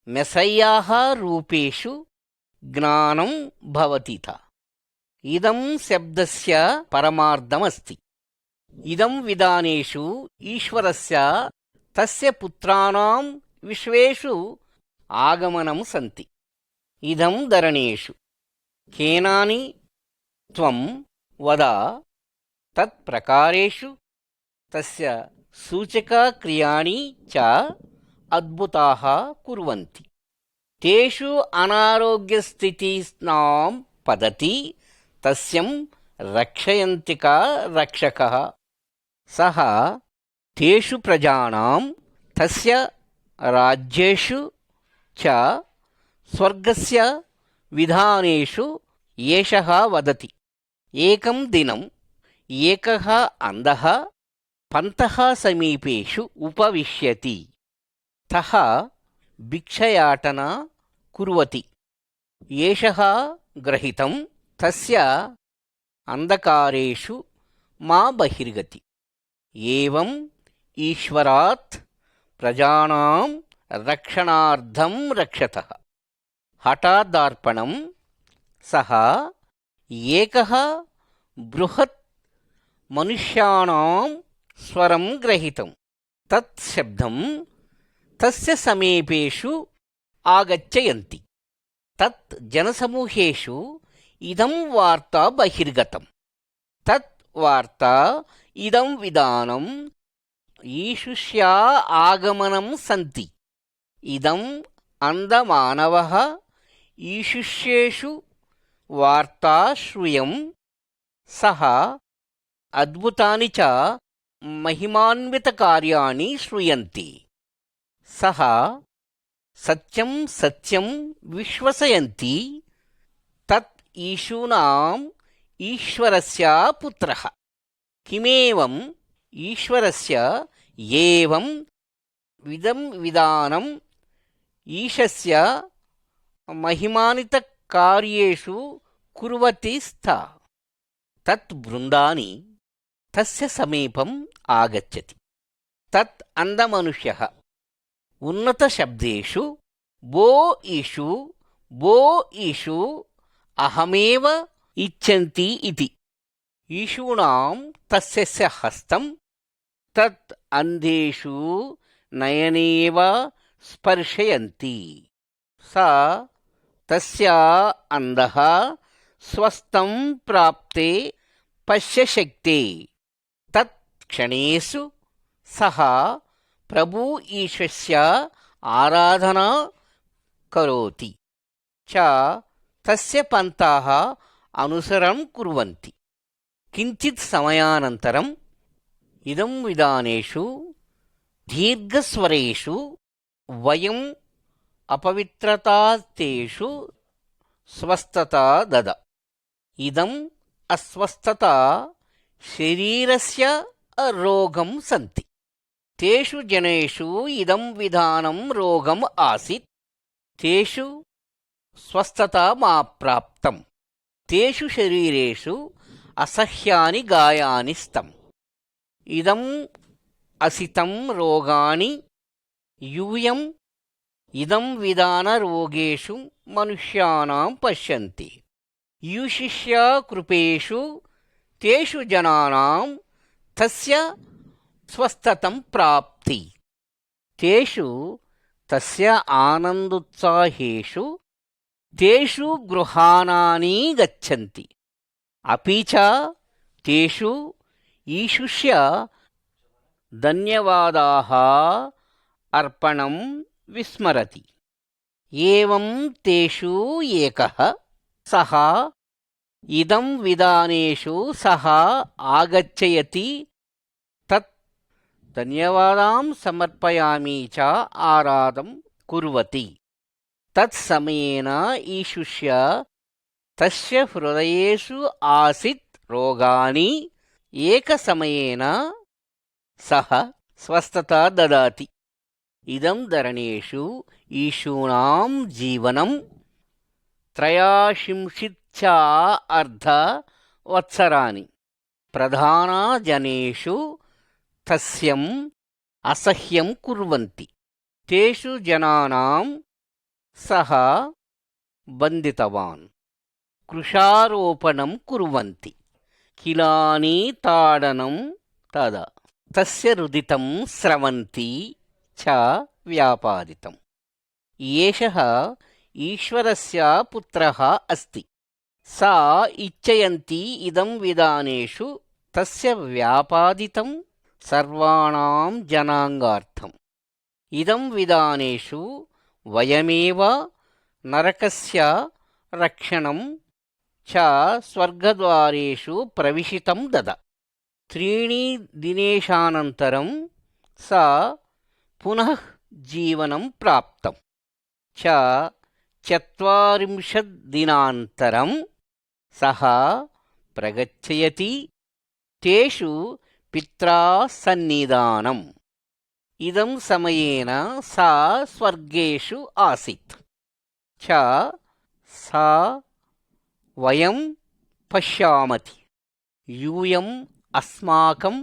మెసయ్యాః రూపేషు జ్ఞానం భవతిత ఇదం శబ్దస్య పరమార్థమస్తి ఇదం విధానేషు ఈశ్వరస్య తస్య పుత్రాణాం విశ్వేషు ఆగమనం సంతి ఇదం ధరణేషు కేనాని త్వం వద తత్ప్రకారేషు తస్య సూచకక్రియాణి చ అద్భుతాః కుర్వంతి తేషు అనారోగ్యస్థితిస్నాం పదతి తస్యం రక్షయంతిక రక్షకః సః తేషు ప్రజానాం తస్య రాజ్యేషు చ స్వర్గస్య విధానేషు ఏషః వదతి ఏకం దినం ఏకః అంధః పంతః సమీపేషు ఉపవిశ్యతి తః భిక్షయాటన కుర్వతి ఏషః గ్రహీతం తస్య అంధకారేషు మా బహిర్గతి ఏవం ఈశ్వరాత్ ప్రజానాం రక్షణార్థం రక్షతః హఠాదర్పణం సహ ఏకః బృహత్ మనుష్యాణాం స్వరం గ్రహీతం తత్ శబ్దం తస్య సమీపేషు ఆగచ్చయంతి తత్ జనసమూహేషు ఇదం వార్తా బహిర్గతం తత్ వార్తా ఇదం విధానం ఈశుష్యా ఆగమనం సంతి ఇదం అందమానవః ఈశుష్యేషు వార్తా శ్రూయం సహ అద్భుతాని చ మహిమాన్వితకార్యాణి శ్రూయంతి సహ సత్యం సత్యం విశ్వసయంతి తత్ ఈశూనాం ఈశ్వరస్య పుత్రః కిమేవం ఈశ్వరస్య ఏవం విదం విధానం ఈశస్య మహిమాన్వితకార్యేషు కుర్వతి స్థా తత్ బృందాని తస్య సమీపం ఆగచ్చతి తత్ అందమనుష్యః ఉన్నతశబ్దేషు బో ఈషు బో ఈషు అహమేవ ఇచ్చంతి ఇతి ఈశూనాం తస్యస్య హస్తం తత్ అంధేషు నయనేవ స్పర్శయంతి సా తస్య అంధః స్వస్థం ప్రాప్తే పశ్యశక్తే తత్ క్షణేషు సహ ప్రభు ఈశస్య ఆరాధనా కరోతి చ తస్య పంతాః అనుసరం కుర్వంతి కించిత్ సమయానంతరం ఇదం విధానేషు దీర్ఘస్వరేషు వయం అపవిత్రతాస్తేషు స్వస్థతా దద ఇదం అస్వస్థత శరీరస్య రోగం సంతి తేషు జనేషు ఇదం విధానం రోగం ఆసిత్ తేషు స్వస్థత మా ప్రాప్తం తేషు శరీరేషు అసహ్యాని గాయాని స్థం ఇదం అసితం రోగాని యూయం ఇదం విధాన రోగేషు మనుష్యానాం పశ్యంతి యూషిష్య కృపేషు తేషు జనానాం తస్య స్వస్థతం ప్రాప్తి తేషు తస్య ఆనందోత్సాహేషు తేషు గృహాణాని గచ్చంతి అపి చ తేషు ఈశుష్య ధన్యవాదాః అర్పణం విస్మరతి ఏవం తేషు ఏకః సహ ఇదం విధానేషు సహ ఆగచ్చయతి తత్ ధన్యవాదాం సమర్పయామి చ ఆరాధం కుర్వతి తత్సమయేన ఈశుష్య తస్య హృదయేషు ఆసిత్ రోగాని ఏకసమయేన సహ స్వస్థత దదాతి इदं धरणेषु ईशूनां जीवनं त्रयाशिंशिच्छा अर्धवत्सराणि प्रधानजनेषु तस्यम् असह्यं कुर्वन्ति तेषु जनानां सः बन्धितवान् कृशारोपणं कुर्वन्ति किलानि ताडनं तदा तस्य रुदितं स्रवन्ति च व्यापादितम् एषः ईश्वरस्य पुत्रः अस्ति सा इच्छयन्ति इदं विधानेषु तस्य व्यापादितं सर्वाणां जनाङ्गार्थम् इदं विधानेषु वयमेव नरकस्य रक्षणं च स्वर्गद्वारेषु प्रविशितं दद 3 दिनेशानन्तरं सा पुनः जीवनं प्राप्तं च 40 दिनान्तरं सः प्रगच्छयति तेषु पित्रा सन्निधानम् इदं समयेन सा स्वर्गेषु आसीत् च सा वयं पश्यामति यूयम् अस्माकं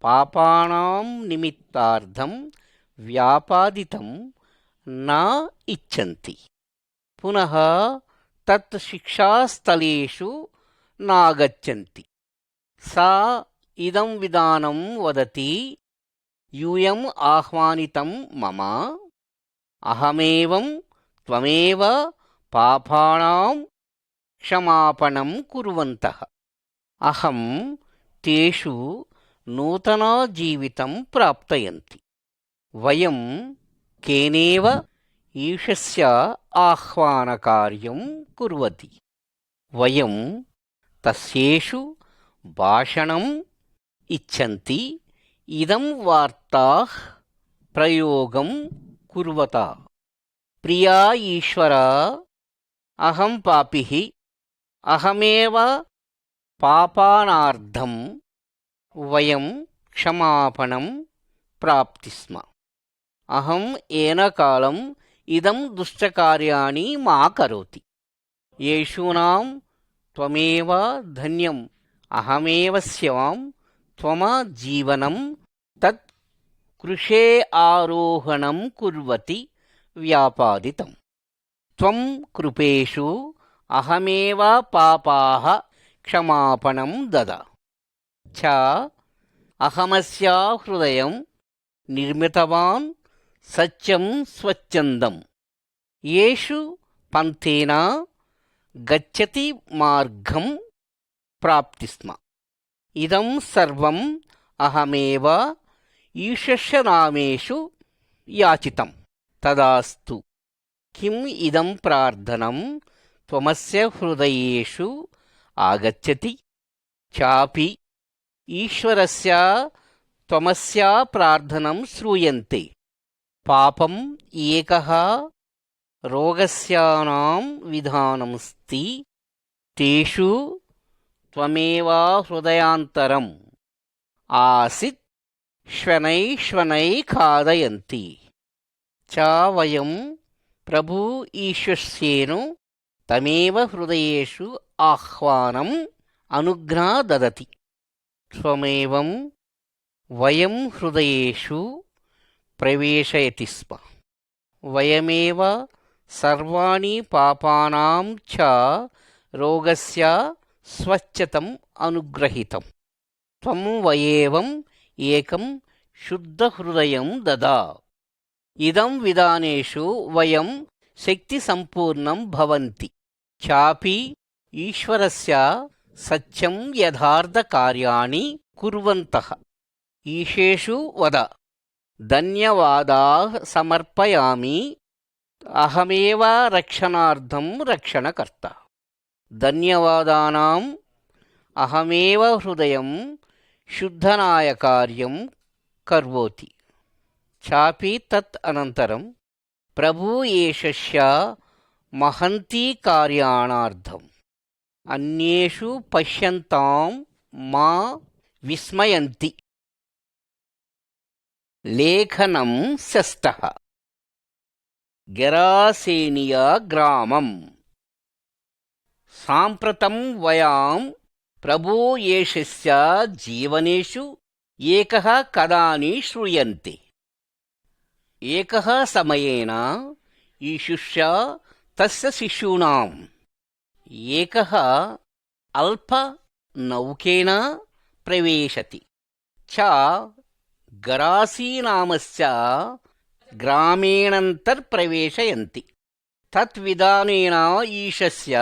पापानां निमित्तार्थं व्यापादितं न इच्छन्ति पुनः तत् शिक्षास्थलेषु नागच्छन्ति सा इदं विधानं वदति यूयम् आह्वानितं मम अहमेवं त्वमेव पापानां क्षमापणं कुर्वन्तः अहं तेषु नूतनजीवितं प्राप्तयन्ति वयं केनेव ईशस्य आह्वानकार्यं कुर्वति वयं तस्येषु भाषणम् इच्छन्ति इदं वार्ताः प्रयोगं कुर्वता प्रिया ईश्वर अहं पापिः अहमेव पापानार्थं वयं क्षमापणं प्राप्ति स्म अहम् एनकालम् इदं दुष्टकार्याणि मा करोति येषूणां त्वमेव धन्यम् अहमेव स्यां त्वम जीवनं तत् कृशे आरोहणं कुर्वति व्यापादितं त्वं कृपेषु अहमेव पापाः क्षमापणं दद च अहमस्य हृदयं निर्मितवान् सत्यं स्वच्छन्दं येषु पन्थेन गच्छति मार्गं प्राप्ति स्म इदं सर्वम् अहमेव ईशस्य नामेषु याचितं तदास्तु किम् इदं प्रार्थनं त्वमस्य हृदयेषु आगच्छति चापि ईश्वरस्य त्वमस्य प्रार्थनं श्रूयन्ते पापम् एकः रोगस्यानां विधानमस्ति तेषु त्वमेव हृदयान्तरम् आसीत् श्वनैः खादयन्ति च वयं प्रभु ईश्वस्येनु तमेव हृदयेषु आह्वानम् अनुज्ञा ददति त्वमेवं वयं हृदयेषु प्रवेशयति स्म वयमेव सर्वाणि पापानां च रोगस्य स्वच्छतम् अनुग्रहीतं त्वं वयेवम् एकं शुद्धहृदयं ददा इदं विधानेषु वयं शक्तिसम्पूर्णं भवन्ति चापि ईश्वरस्य सत्यं यथार्थकार्याणि कुर्वन्तः ईशेषु वद धन्यवादाः समर्पयामि अहमेव रक्षणार्थं रक्षणकर्ता धन्यवादानाम् अहमेव हृदयं शुद्धनाय कार्यं करोति चापि तत् अनन्तरं प्रभु येशस्य महन्ति कार्याणार्थम् अन्येषु पश्यन्तां मा विस्मयन्ति లేఖనం శస్తః గెరాసేనియా గ్రామం సాంప్రతం వయాం ప్రభో యేషస్య జీవనేషు ఏకః కదాని శ్రూయంతే ఏకః సమయేన ఈశుష్య తస్య శిశూనాం ఏకః అల్ప నౌకేన ప్రవేశతి చ గరాసీనామస్య గ్రామేణంతర్ప్రవేశయంతి తద్విధానేన ఈశస్య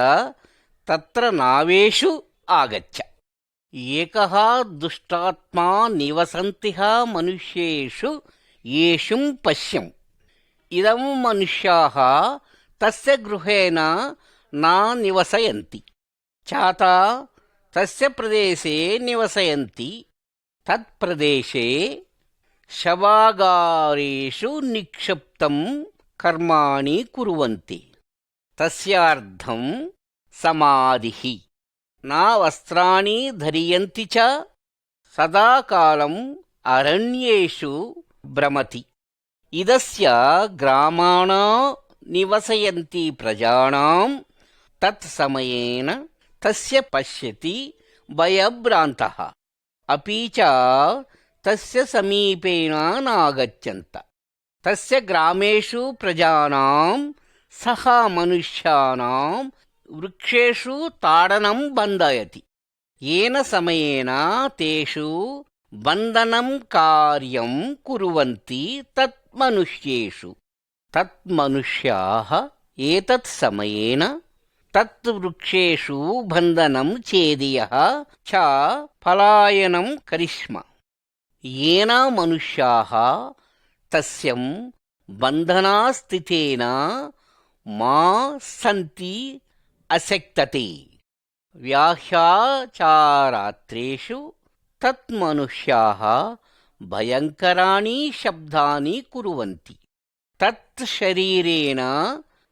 తత్ర నావేషు ఆగచ్చ ఏకః దుష్టాత్మా నివసంతిః మనుష్యేషు యేషుం పశ్యం ఇదం మనుష్యాః తస్య గృహేణ నా నివసయంతి చాతా తస్య ప్రదేశే నివసయంతి తత్ప్రదేశే శవాగారేషు నిక్షిప్తం కర్మాణి కుర్వంతి తస్యార్థం సమాధిః నా వస్త్రాణి ధరియంతి చ సదాకాలం అరణ్యేషు భ్రమతి ఇదస్య గ్రామాణా నివసయంతి ప్రజానాం తత్సమయేన తస్య పశ్యతి భయభ్రాంతః అపి చ తస్య సమీపేన నాగచ్చంత తస్య గ్రామేషు ప్రజానాం సహ మనుష్యానాం వృక్షేషు తాడనం బంధయతి ఏన సమయేన తేషు బంధనం కార్యం కుర్వంతి తన్మనుష్యేషు తన్మనుష్యాః ఏతత్ సమయేన తద్వృక్షేషు బంధనం ఛేదియః చ పలాయనం కరిష్మ ఏన మనుష్యాః తస్యం బంధనాస్థితేన మా సంతి అశక్తతే వ్యాహ్యాచారాత్రేషు తన్మనుష్యాః భయంకరాణి శబ్దాని కుర్వంతి తత్ శరీరేణ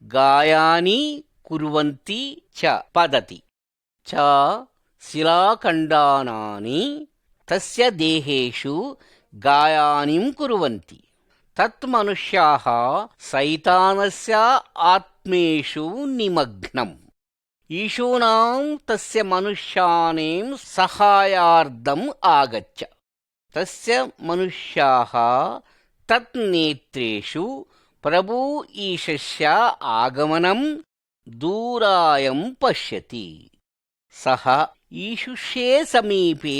గాయాని కుర్వంతి చ పదతి చ శిలాఖండానాని తస్య దేహేషు గాయానిం కుర్వంతి తన్మనుష్యాః సైతానస్య ఆత్మేషు నిమగ్నం ఈశూనాం తస్య మనుష్యానేం సహాయార్థం ఆగచ్చ తస్య మనుష్యాః తన్నేత్రేషు ప్రభు ఈశస్య ఆగమనం దూరాయం పశ్యతి సహ ఈశుష్యే సమీపే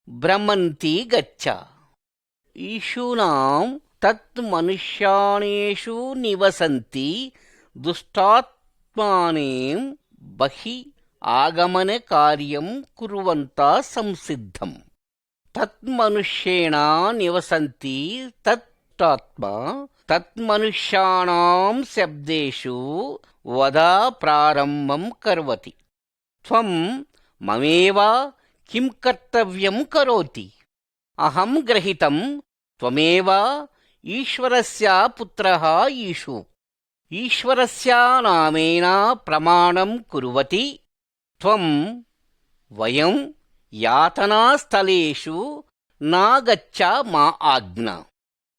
భ్రమంతి గచ్చ ఈశూనాం తన్మనుష్యానేషు నివసంతి దుష్టాత్మానేం బహి ఆగమన కార్యం కుర్వంతా సంసిద్ధం తన్మనుష్యేణ నివసంతి తత్తాత్మా తన్మనుష్యాణాం శబ్దేషు వద ప్రారంభం కరోతి త్వం మమేవ కిం కర్తవ్యం కరోతి అహం గ్రహీతం త్వమేవ ఈశ్వరస్య పుత్రః ఈశు ఈశ్వరస్య నామేన ప్రమాణం కుర్వతి త్వం వయం యాతనాస్థలేషు నాగచ్చ మా ఆజ్ఞ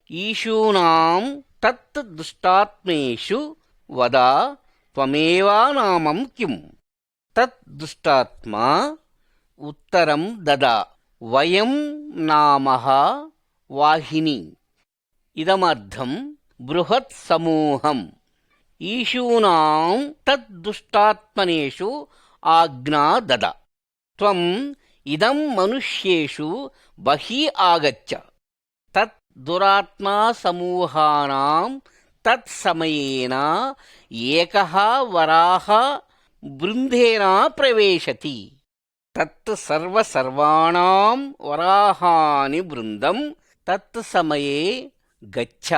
ఈశూనాం తత్ దుష్టాత్మేషు వద త్వమేవ నామం కిం తత్ దుష్టాత్మా ఉత్తరం దదా వయం నామః వాహిని ఇదమర్థం బృహత్ సమూహం ఈశూనాం తద్ దుష్టాత్మనేషు ఆజ్ఞా దద త్వం ఇదం మనుష్యేషు బహి ఆగచ్చ తత్ దురాత్మా సమూహానాం తత్సమయేన ఏకః వరాహ బృందేన ప్రవేశతి తత్ సర్వసర్వాణాం వరాహాని బృందం తత్ సమయే గచ్చ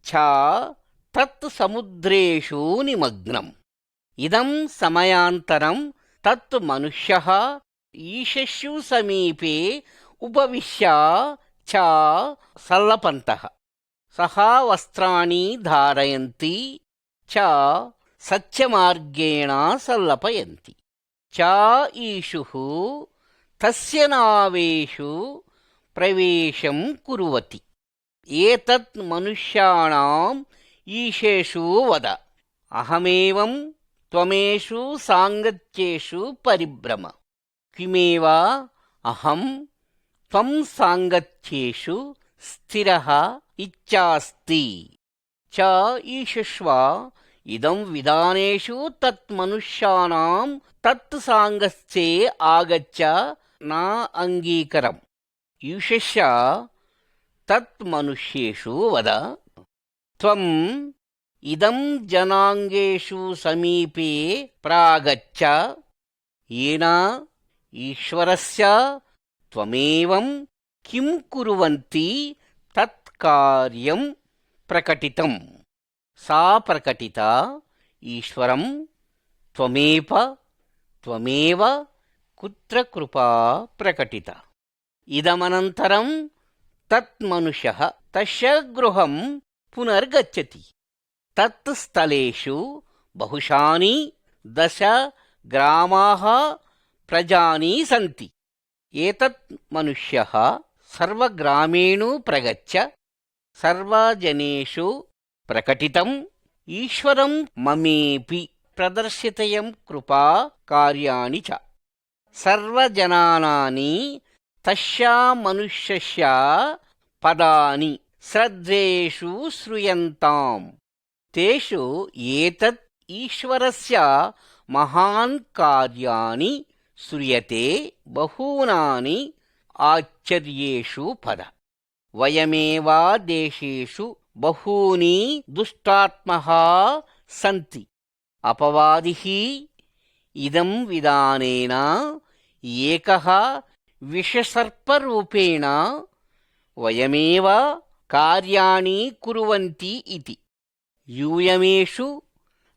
ఛ తత్ సముద్రేషు నిమగ్నం ఇదం సమయాంతరం తత్ మనుష్యః ఈశస్సు సమీపే ఉపవిశ్య చ సల్లపంతః సహ వస్త్రాణి ధారయంతి చ సత్యమార్గేణ సల్లపయంతి చ ఈశుః తస్య నావేషు ప్రవేశం కుర్వతి ఏతత్ మనుష్యాణాం ఈశేషు వద. అహమేవం త్వమేషు సాంగత్యేషు పరిభ్రమ. కిమేవా అహం త్వం సాంగత్యేషు స్థిరః ఇత్యాస్తి. చ ఈషుష్వ ఇదం విధానేషు తత్ మనుష్యానాం తత్ సాంగస్యే ఆగచ్చ నా అంగీకరం. ఈషస్య తత్ మనుష్యేషు వద. త్వం ఇదం జనాంగేషు సమీపే ప్రాగచ్చ. ఏన ఈశ్వరస్య త్వమేవం కిం కుర్వంతి తత్ కార్యం ప్రకటితం. సా ప్రకటిత ఈశ్వరం త్వమేవ త్వమేవ కుత్ర కృపా ప్రకటిత. ఇదమనంతరం తత్ మనుష్యః తస్య గృహం పునర్గచ్చతి. తత్ స్థలేషు బహుశాని దశ గ్రామాః ప్రజాని సంతి. ఏతత్ మనుష్యః సర్వగ్రామేణు ప్రగచ్చ సర్వజనేషు ప్రకటితం ఈశ్వరం మమేపి ప్రదర్శితయం కృపా కార్యాణి చ. సర్వజనానాని తస్యా మనుష్యస్య పదాని శ్రద్ధేషు శ్రూయంతాం. తేషు ఏతత్ ఈశ్వరస్య మహాన్ కార్యాణి శ్రూయతే బహూనాని ఆశ్చర్యేషు పద. వయమేవా దేశేషు బహూని దుష్టాత్మః సంతి. అపవాదిః ఇదం విధానేన ఏకః విషసర్పరూపేణ వయమేవ కార్యాణి కుర్వంతి ఇతి. యూయమేషు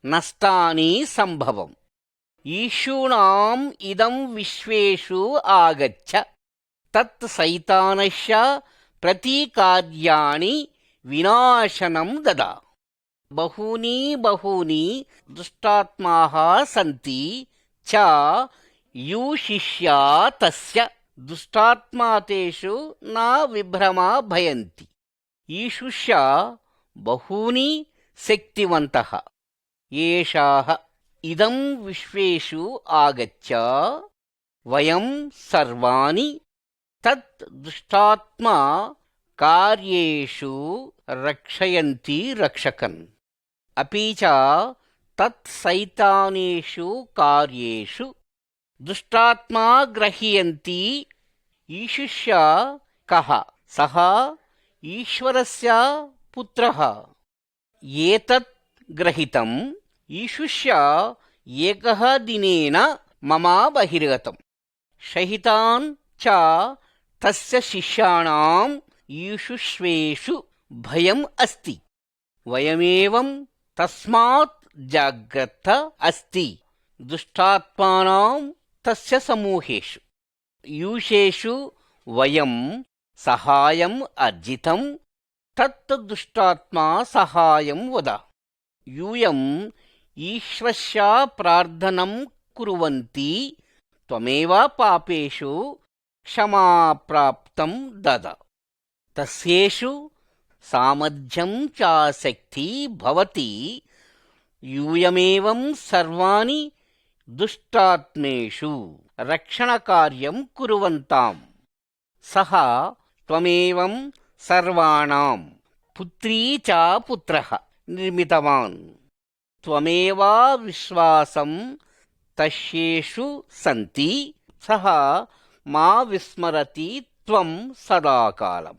నష్టాని సంభవం. ఈశూనాం ఇదం విశ్వేషు ఆగచ్చ. తత్ సైతానస్య ప్రతీకార్యాణి వినాశనం దదా. బహూని బహూని దుష్టాత్మాః సంతి చ యూషిష్యా తస్య. దుష్టాత్మా తేషు న విభ్రమా భయంతి. ఈషుష్య బహూని శక్తివంతః. ఏషాః ఇదం విశ్వేషు ఆగచ్చ. వయం సర్వాణి తత్ దుష్టాత్మా కార్యేషు రక్షయంతి రక్షకన్. అపి చ తత్ సైతానేషు కార్యేషు దుష్టాత్మా గ్రహీయంతి. ఈశుష్య కః సః ఈశ్వరస్య పుత్రః. ఏతత్ గ్రహీతం ఈశుష్య ఏకః దినేన మమ బహిర్గతం. షహితాన్ చ తస్య శిష్యాణాం ఈశుష్వేషు భయం అస్తి. వయమేవం తస్మాత్ జాగ్రత్త అస్తి. దుష్టాత్మానాం తస్య సమూహేషు యూషేషు వయం సహాయం అర్జితం. తత్ దుష్టాత్మా సహాయం వద. యూయం ఈశ్వస్య ప్రార్థనం కుర్వంతి. త్వమేవ పాపేషు క్షమాప్రాప్తం దద. తస్యేషు సామర్థ్యం చాశక్తి భవతి. యూయమేవం సర్వాణి దుష్టాత్మేషు రక్షణకార్యం కుర్వంతాం. సహ త్వమేవం సర్వాణాం పుత్రీ చ పుత్రః నిర్మితవాన్. త్వమేవా విశ్వాసం తస్యేషు సంతి. సహ మా విస్మరతి త్వం సదాకాలం.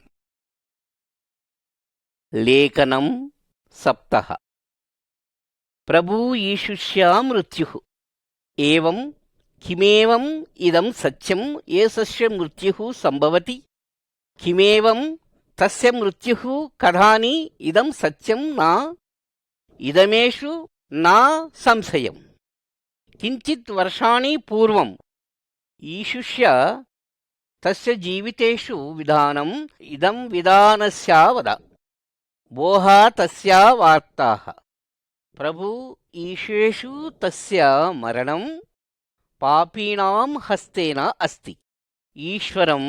లేఖనం సప్తః. ప్రభూ ఈశుష్యా మృత్యుః. ఏవం కిమేవం ఇదం సత్యం ఏషస్య మృత్యుః సంభవతి. కిమేవం తస్య మృత్యుః కథాని ఇదం సత్యం నా. ఇదమేషు నా సంశయం. కించిత్ వర్షాణి పూర్వం ఈశుష్య తస్య జీవితేషు విధానం ఇదం విధానస్య వద. భోః తస్య వార్తాః. ప్రభూ ఈశేషు తస్య మరణం పాపీనాం హస్తేన అస్తి. ఈశ్వరం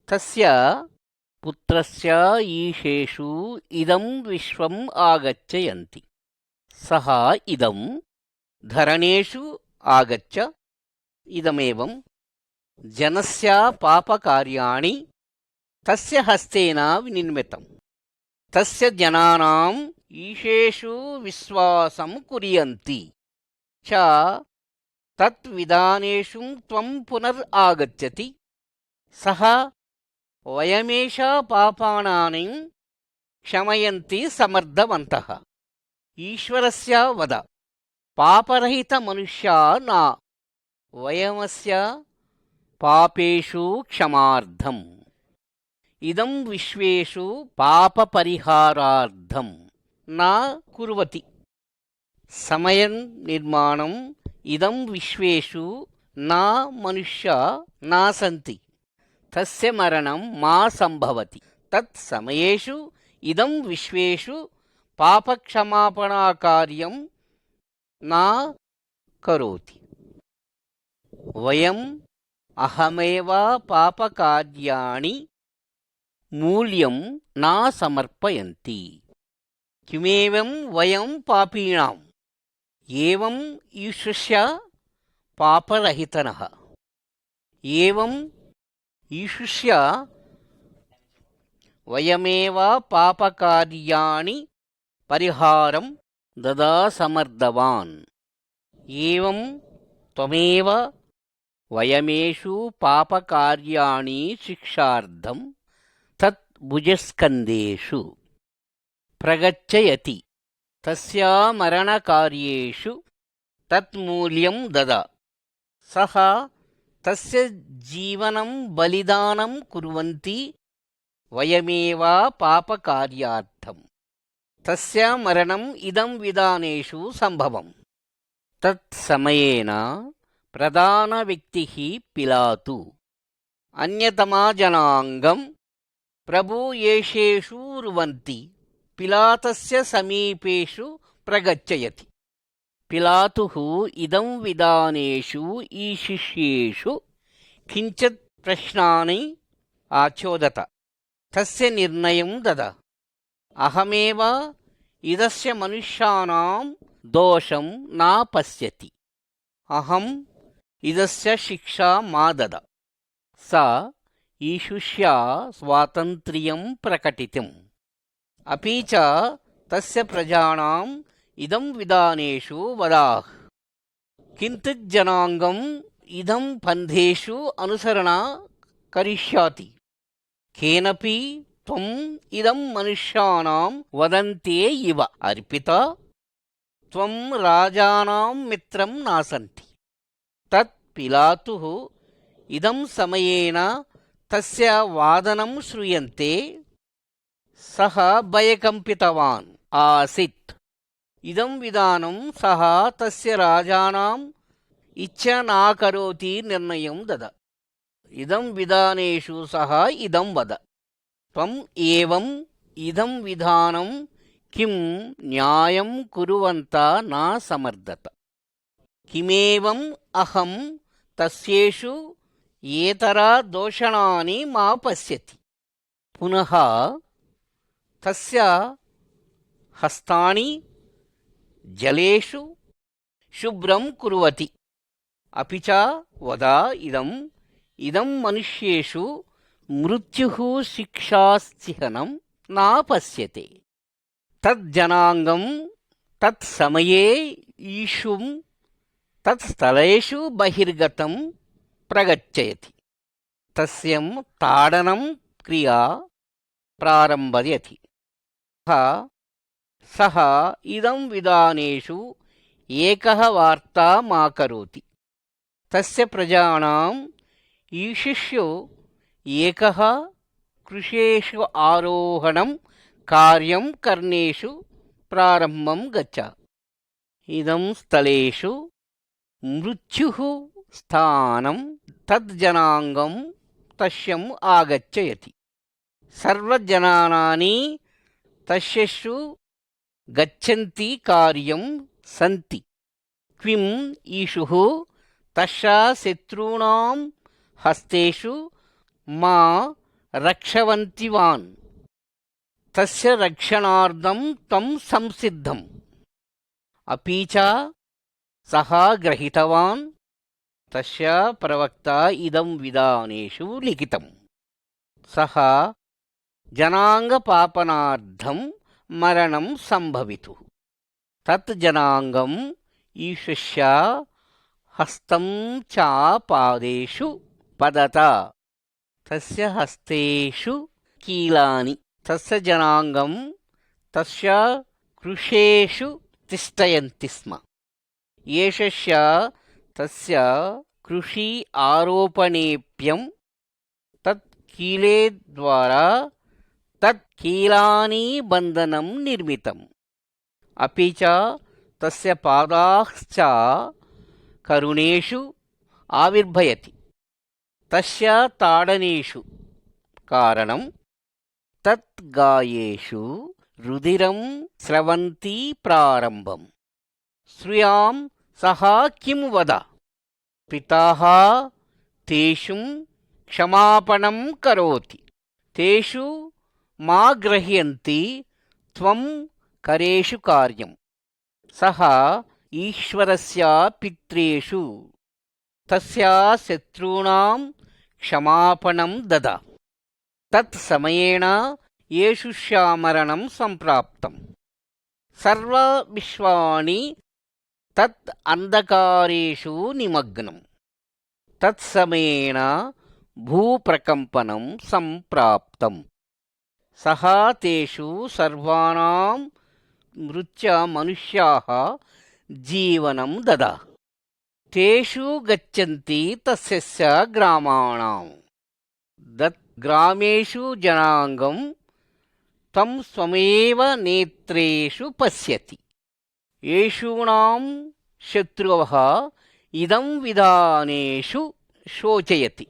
తస్య పుత్రస్య ఈశేషు ఇదం విశ్వం ఆగచ్చయంతి. సహ ఇదం ధరణేషు ఆగచ్చ ఇదమేవం జనస్య పాపకార్యాణి తస్య హస్తేన వినిర్మితం తస్య జనానాం ఈశేషు విశ్వాసం కుర్యంతి చ తద్విధానేషు త్వం పునర్ ఆగచ్చతి. సహ వయమేష పాపానాని క్షమయంతి సమర్థవంతః. ఈశ్వరస్య వద పాపరహిత మనుష్యా నా వయమస్య పాపేషు క్షమార్థం ఇదం విశ్వేషు పాపపరిహారార్థం నా కుర్వతి. సమయం నిర్మాణం ఇదం విశ్వేషు నా మనుష్య నా సంతి తస్య మరణం మా సంభవతి. తత్ సమయేషు ఇదం విశ్వేషు పాపక్షమాపణాకార్యం నా కరోతి. వయం అహమేవ పాపకార్యాణి మూల్యం నా సమర్పయంతి. కిమేవం వయం పాపీణాం ఏవం ఈశుష్య పాపరహితనః. ఏవం ఈశుష్య వయమేవ పాపకార్యాణి పరిహారం దదా సమర్థవాన్. ఏవం త్వమేవ వయమేషు పాపకార్యాణి శిక్షార్థం తత్ భుజస్కందేషు ప్రగచ్చయతి. తస్యా మరణకార్యేషు తత్మూల్యం దదా. సహ తస్య జీవనం బలిదానం కుర్వంతి వయమేవ పాపకార్యార్థం తస్య మరణం ఇదం విధానేషు సంభవం. తత్సమయేన ప్రధాన వ్యక్తి పిలాతు అన్యతమా జనాంగం ప్రభుయేషేషూర్వంతి పిలాతస్య సమీపేషు ప్రగచ్చయతి. పిలాతుః ఇదం విధానేషు ఈ శిష్యేషు కించిత్ ప్రశ్నాని ఆచోదత. తస్య నిర్ణయం దద. అహమేవ ఇదస్య మనుష్యానాం దోషం నా పశ్యతి. అహం ఇదస్య శిక్షా మా దద. స ఈశుష్యా స్వాతంత్ర్యం ప్రకటితం. అపి చ తస్య ప్రజానాం ఇదం విధానేషు వదాహ్. కించిత్ జనాంగం ఇదం పంథేషు అనుసరణ కరిష్యాతి. కేనపి త్వం ఇదం మనుష్యానాం వదంతే ఇవ అర్పిత త్వం రాజానాం మిత్రం నాసంతి. తత్ పిలాతుః ఇదం సమయేన తస్య వాదనం శ్రూయంతే సహ భయకంపితవాన్ ఆసిత్. ఇదం విధానం సహ తస్య రాజానాం ఇచ్చ నాకరోతి నిర్ణయం దద. ఇదం విధానేషు సహ ఇదం వద. త్వం ఏవం ఇదం విధానం కిం న్యాయం కురువంత నా సమర్థత. కిమేవం అహం తస్యేషు ఏతరా దోషణాని మా పశ్యతి. పునః తస్య హస్తాని జలేషు శుభ్రం కుర్వతి. అపి చ వద ఇదం మనుష్యేషు మృత్యుః శిక్షాస్చిహ్నం నా పశ్యతే. తజ్జనాంగం తత్సమయే ఈషుం తత్స్థలేషు బహిర్గతం ప్రగచ్చయతి. తస్యం తాడనం క్రియా ప్రారంభయతి. సహ ఇదం విధానేషు ఏకః వార్తామాకరోతి. తస్య ప్రజానాం ఈశిష్యో ఏకః కృషేషు ఆరోహణం కార్యం కర్ణేషు ప్రారంభం గచ్చ. ఇదం స్థలేషు మృత్యుః స్థానం తజ్జనాంగం తస్యం ఆగచ్చయతి. సర్వజనానాని తస్యషు గచ్చంతి కార్యం సంతి. క్విం ఈషుః తస్య శత్రూణాం హస్తేషు మా రక్షవంతివాన్ తస్య రక్షణార్థం త్వం సంసిద్ధం అపి చ సహ గ్రహీతవాన్ తస్య ప్రవక్త ఇదం విధానేషు లిఖితం సహ జనాంగపాపనార్థం మరణం సంభవితు తత్ జనాంగం ఈశస్య హస్తం చ పాదేషు పదత తస్య హస్తేషు కీలాని తస్య జనాంగం తస్య కృషేషు తిష్టయంతి స్మ ఏషస్య తస్య కృషి ఆరోపణేప్యం తత్ కీలే ద్వారా తత్ కీలాని బంధనం నిర్మితం అపి చ తస్య పాదాశ్చ కరుణేషు ఆవిర్భయతి తస్య తాడనేషు కారణం తత్ గాయేషు రుధిరం స్రవంతి ప్రారంభం శ్రుయాం సహ కిం వద పితాః తేషుం క్షమాపణం కరోతి తేషు మా గ్రహ్యంతి త్వం కరేషు కార్యం సహ ఈశ్వరస్య పిత్రేషు తస్య శత్రూణాం క్షమాపణం దద తత్ సమయేన యేషుష్యా మరణం సంప్రాప్తం సర్వ విశ్వాని తత్ అంధకారేషు నిమగ్నం తత్సమయేన భూప్రకంపనం సంప్రాప్తం సహ తేషు సర్వాణాం మృత్య మనుష్యాః జీవనం దదా తేషు గచ్చంతి తస్య గ్రామాణాం దత్ గ్రామేషు జనాంగం తం స్వమేవ నేత్రేషు పశ్యతి యేషూణాం శత్రువః ఇదం విధానేషు శోచయతి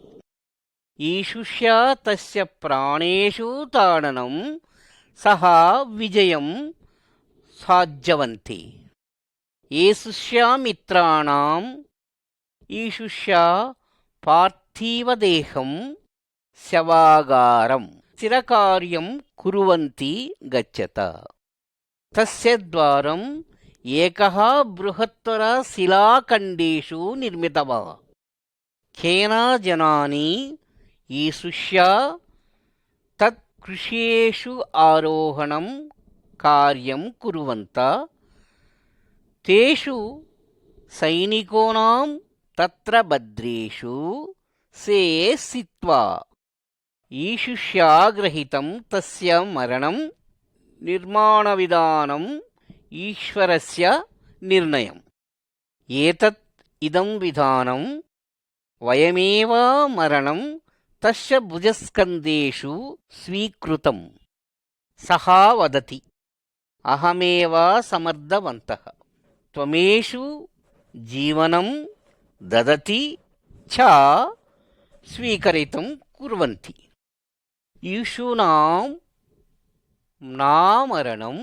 ఈశుష్య తస్య ప్రాణేషు తాడనం సహ విజయం సాధ్యవంతి ఏషుష్య మిత్రాణాం ఈశుష్య పార్థివదేహం శవాగారం చిరకార్యం కుర్వంతి గచ్చత తస్య ద్వారం ఏకః బృహత్తర శిలాఖండేషు నిర్మితవాన్ కేన జనాని ఈశుష్య తత్ కృష్యేషు ఆరోహణం కార్యం కుర్వంత తేషు సైనికోనాం తత్ర భద్రేషు సే సిత్వా ఈశుష్యా గ్రహీతం తస్య మరణం నిర్మాణ విధానం ఈశ్వరస్య నిర్ణయం ఏతత్ ఇదం విధానం వయమేవ మరణం తస్య భుజస్కందేషు స్వీకృతం సహా వదతి అహమేవ సమర్థవంతః త్వమేషు జీవనం దదతి చ స్వీకరితుం కుర్వంతి ఈశూనాం నామరణం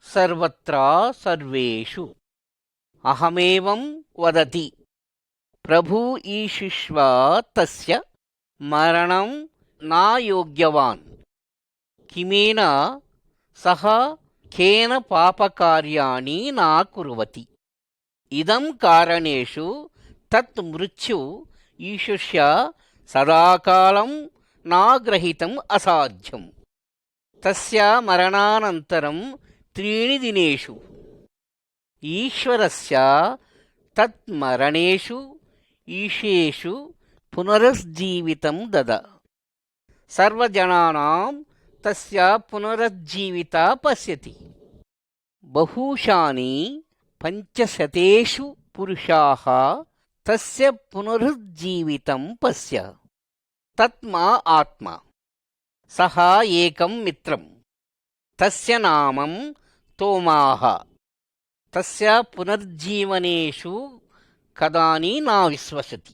సర్వత్రా సర్వేషు అహమేవం వదతి ప్రభు ఈశుష్వ తస్య మరణం నాయోగ్యవాన్ కిమేన సహ కేన పాపకార్యాణి నా కుర్వతి ఇదం కారణేషు తత్ మృత్యు ఈశుష్య సదాకాలం నాగ్రహీతం అసాధ్యం తస్య మరణానంతరం 3 దినేషు ఈశ్వరస్య తత్ మరణేషు ఈశేషు పునరుజ్జీవితం దద సర్వజనానాం తస్య పునరుజ్జీవిత పశ్యతి బహూషాని 500 పురుషాః తస్య పునరుజ్జీవితం పశ్య తత్మా ఆత్మ సహ ఏకం మిత్రం తస్య నామం తోమాః తస్య పునర్జీవనేషు కదాని నా విశ్వసతి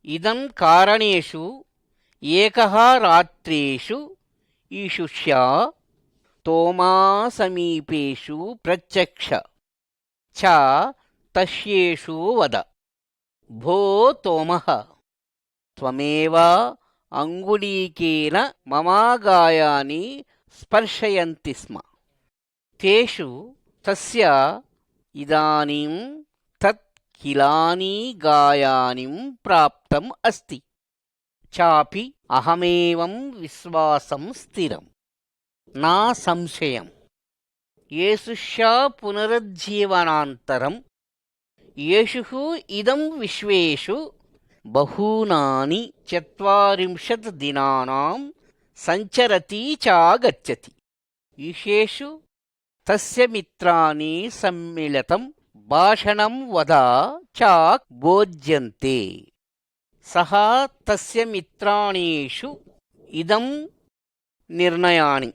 ఇదం కారణేషు ఏకః రాత్రేషు ఈశుష్య తోమా సమీపేషు ప్రత్యక్ష చ తస్యేషు వద భో తోమః త్వమేవ అంగుళీకేన మమాగాయాని స్పర్శయంతి స్మ. తేషు తస్య ఇదానీం తత్ కిలాని గాయానిం ప్రాప్తం అస్తి. చాపి అహమేవం విశ్వాసం స్థిరం నా సంశయం. యేషుష్యా పునరుజ్జీవనాంతరం యేషు ఇదం విశ్వేషు బహూనాని 40 దినానాం సంచరతి చాగచ్చతి. ఈషేషు తస్య మిత్రాణి సమ్మిళతం భాషణం వద చాక్ భోజ్యంతే. సహ తస్య మిత్రాణీషు ఇదం నిర్ణయాని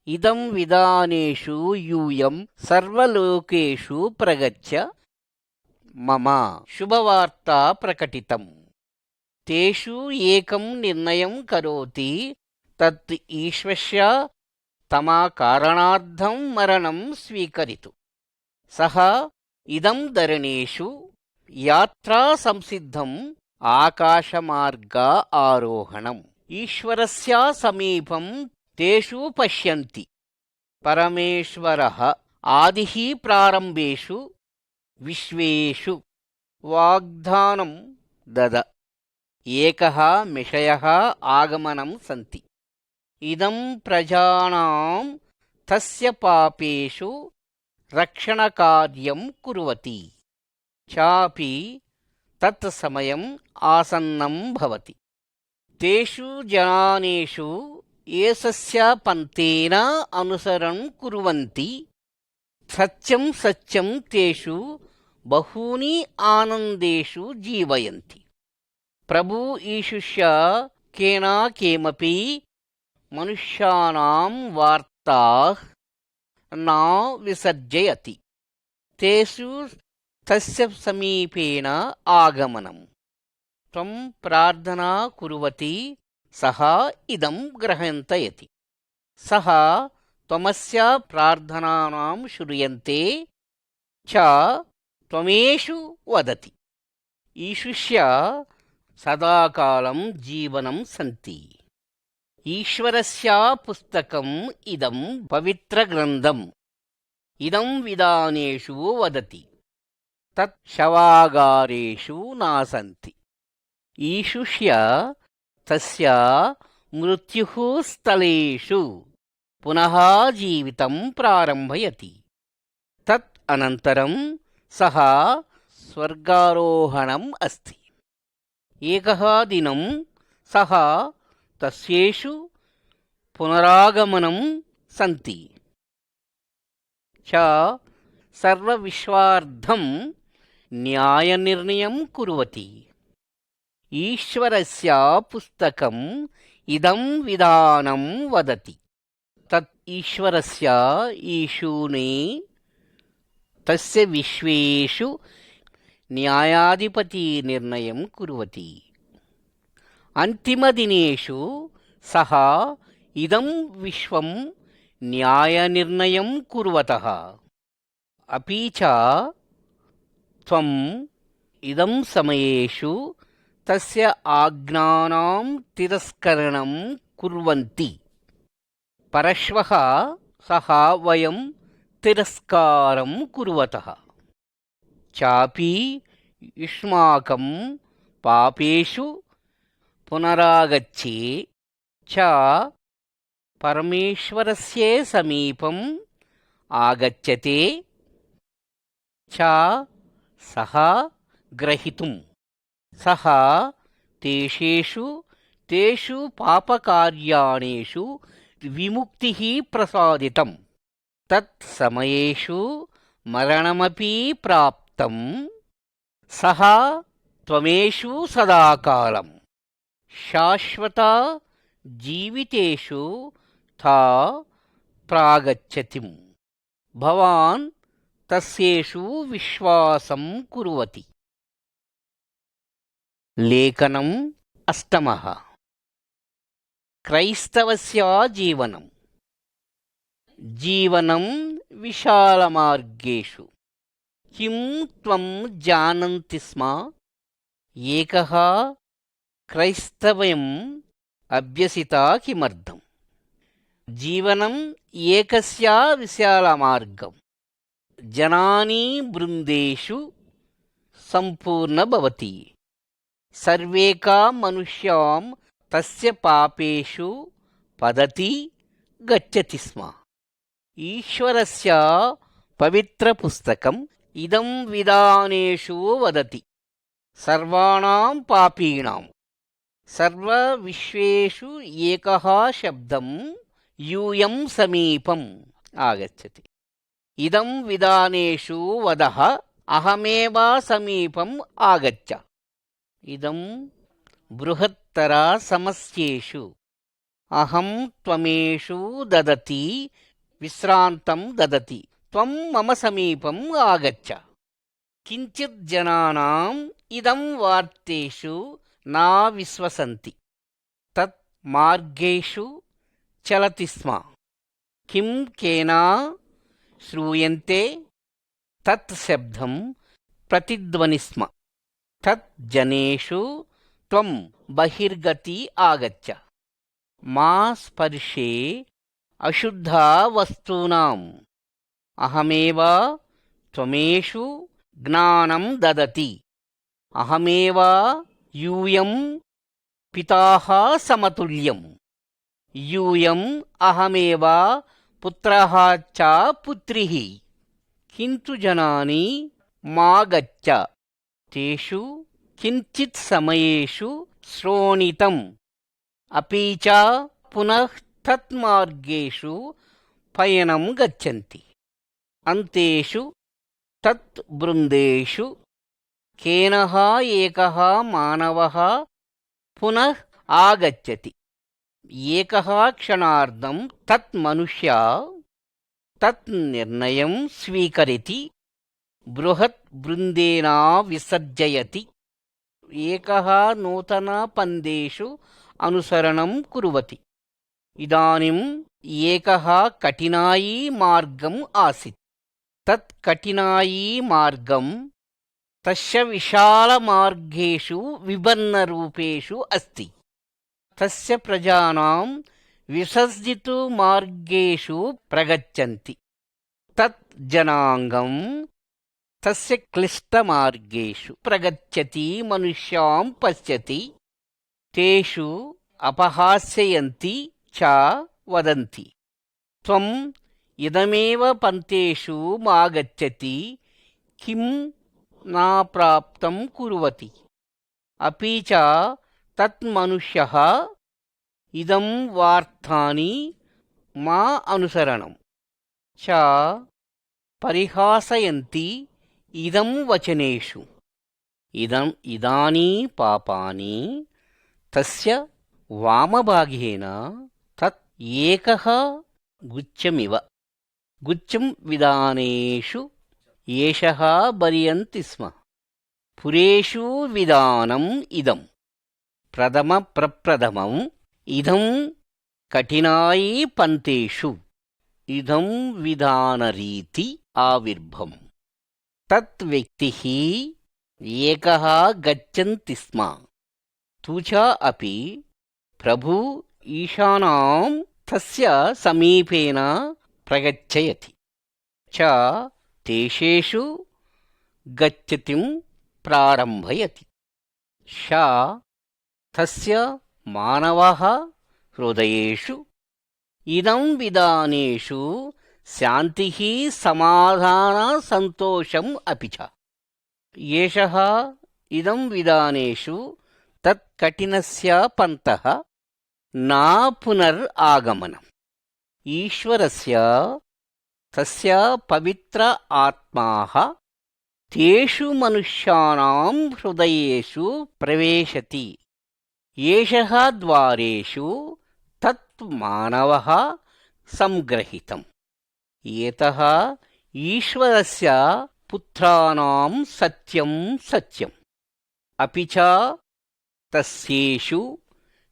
ఇదం విధానేషు యూయం సర్వలోకేషు ప్రగచ్చ మమ శుభవార్తా ప్రకటితం. తేషు ఏకం నిర్ణయం కరోతి తత్ ఈశ్వస్య తమ కారణార్థం మరణం స్వీకరితు. సహ ఇదం ధరణేషు యాత్రా సంసిద్ధం ఆకాశమార్గ ఆరోహణం. ఈశ్వరస్య సమీపం తేషు పశ్యంతి. పరమేశ్వరః ఆదిః ప్రారంభేషు విశ్వేషు వాగ్దానం దద. ఏకః మిషయః ఆగమనం సంతి. ఇదం ప్రజానాం తస్య పాపేషు రక్షణకార్యం కుర్వతి. చాపి తత్ సమయం ఆసన్నం భవతి. తేషు జనానేషు ఏషస్య పంతేన అనుసరణం కుర్వంతి. సత్యం సత్యం తేషు బహూని ఆనందేషు జీవయంతి. ప్రభు ఈశుష్య కేనా కేమపి మనుష్యానాం వార్తాః నా విసర్జయతి. తేషు తస్య సమీపేన ఆగమనం. త్వం ప్రార్థనా కుర్వతి సహ ఇదం గ్రహంతయతి. సహ త్వమస్య ప్రార్థనానాం శ్రూయంతే చ త్వమేషు వదతి. ఈశుష్య సదాకాలం జీవనం సంతి. ఈశ్వరస్య పుస్తకం ఇదం పవిత్రగ్రంథం ఇదం విధానేషు వదతి. తత్ శవాగారేషు నాసంతి. ఈశుష్య తస్య మృత్యుః స్థలేషు పునః జీవితం ప్రారంభయతి. తత్ అనంతరం సహ స్వర్గారోహణం అస్తి. ఏకః దినం సహ తస్యేషు పునరాగమనం సంతి. చ సర్వవిశ్వార్థం న్యాయనిర్ణయం కుర్వతి. ఈశ్వరస్య పుస్తకం ఇదం విధానం వదతి. తత్ ఈశ్వరస్య ఈశూనే తస్య విశ్వేషు న్యాయాధిపతి నిర్ణయం కుర్వతి. అంతిమదినేషు సహ ఇదం విశ్వం న్యాయనిర్ణయం కుర్వతః. అపి చ త్వం ఇదం సమయేషు తస్య ఆజ్ఞానాం తిరస్కరణం కుర్వంతి. పరశ్వః సహ వయం తిరస్కారం కుర్వతః. చాపి యుష్మాకం పాపేషు పునరాగచ్చే చ పరమేశ్వరస్య సమీపం ఆగచ్చతే చ సహ గ్రహీతుం. సహ తేషు తేషు పాపకార్యాణేషు విముక్తిః ప్రసాదితం. తత్ సమయేషు మరణమపి ప్రాప్తం. సహ త్వమేషు సదాకాలం శాశ్వత జీవితేషు థా ప్రాగచ్చతిం. భవాన్ తస్యేషు విశ్వాసం కుర్వతి. లేఖనం అష్టమః. క్రైస్తవస్య జీవనం. జీవనం విశాలమార్గేషు. కిం త్వం జానంతి స్మ? ఏకః క్రైస్తవయం అభ్యసితా కిమర్థం? జీవనం ఏకస్యా విశాలమార్గం జనాని బృందేషు సంపూర్ణ భవతి. సర్వేకా మనుష్యాం తస్య పాపేషు పదతి గచ్చతి స్మ. ఈశ్వరస్య పవిత్ర పుస్తకం ఇదం విధానేషు వదతి. సర్వాణాం పాపీనాం సర్వ విశ్వేషు ఏకః శబ్దం యూయం సమీపం ఆగచ్చతి. ఇదం విధానేషు వదః అహమేవ సమీపం ఆగచ్చ. ఇదం బృహత్తర సమస్యేషు అహం త్వమేషు దదతి విశ్రాంతం దదతి త్వం మమ సమీపం ఆగచ్చ. కించిత్ జనానాం ఇదం వార్తేషు నా విశ్వసంతి. తత్ మార్గేషు చలతి స్మ. కిం కేనా శ్రూయంతే తత్ శబ్దం ప్రతిధ్వని స్మ. తత్ జనేషు త్వం బహిర్గతి ఆగచ్చ. మా స్పర్శే అశుద్ధా వస్తూనాం అహమేవ త్వమేషు జ్ఞానం దదతి. అహమేవ యూయం పితాః సమతుల్యం. యూయం అహమేవ పుత్రః చ పుత్రిః. కింతు జనాని మా గచ్చ. తేషు కించిత్ సమయేషు శ్రోణితం. అపి చ పునః తత్ మార్గేషు పయనం గచ్చంతి. అంతేషు తత్ బృందేషు కేనః ఏకః మానవః పునః ఆగచ్చతి. ఏకః క్షణార్ధం తత్ మనుష్యా తత్ నిర్ణయం స్వీకరితి బృహత్ బృందేన విసర్జయతి. ఏకః నూతన పందేషు అనుసరణం కుర్వతి. ఇదానీం ఏకః కఠినాయీ మార్గం ఆసిత్. తత్ కఠినాయీ మార్గం తస్య విశాలమార్గేషు విభిన్నరూపేషు అస్తి. తస్య ప్రజానాం విసర్జితు మార్గేషు ప్రగచ్చంతి. తత్ జనాంగం తస్య క్లిష్టమార్గేషు ప్రగచ్చతి మనుష్యాం పశ్యతి. తేషు అపహాస్యయంతి చ వదంతి. త్వం ఇదమేవ పంతేషు మాగచ్చతి కిం నా ప్రాప్తం కుర్వతి. అపి చ తత్ మనుష్యః ఇదం వార్తాని మా అనుసరణం చ పరిహాసయంతి ఇదం వచనేషు. ఇదానీ పాపాని తస్య వామభాగేన తత్ ఏకః గుచ్ఛమివ. గుచ్ఛం విధానేషు ఏషః బర్యంతి స్మ. పురేషు విధానం ఇదం ప్రథమ ప్రప్రథమం. ఇదం కఠినాయీ పంతేషు ఇదం విధానరీతి ఆవిర్భం. తత్ వ్యక్తిః ఏకః గచ్చంతి స్మ. తు చ అపి ప్రభు ఈశానాం తస్య సమీపేన ప్రగచ్చయతి చ తేషేషు గచ్చతిం ప్రారంభయతి. ష తస్య మానవః హృదయేషు ఇదం విధానేషు శాంతిః సమాధాన సంతోషం అపి చ. ఏషః ఇదం విధానేషు తత్ కఠినస్య పంతః నా పునర్ ఆగమనం. ఈశ్వరస్య తస్య పవిత్ర ఆత్మాః తేషు మనుష్యానాం హృదయేషు ప్రవేశతి. ఏషః ద్వారేషు తత్ మానవః సంగ్రహీతం. ఏతః ఈశ్వరస్య పుత్రాణాం సత్యం సత్యం. అపి చ తస్యేషు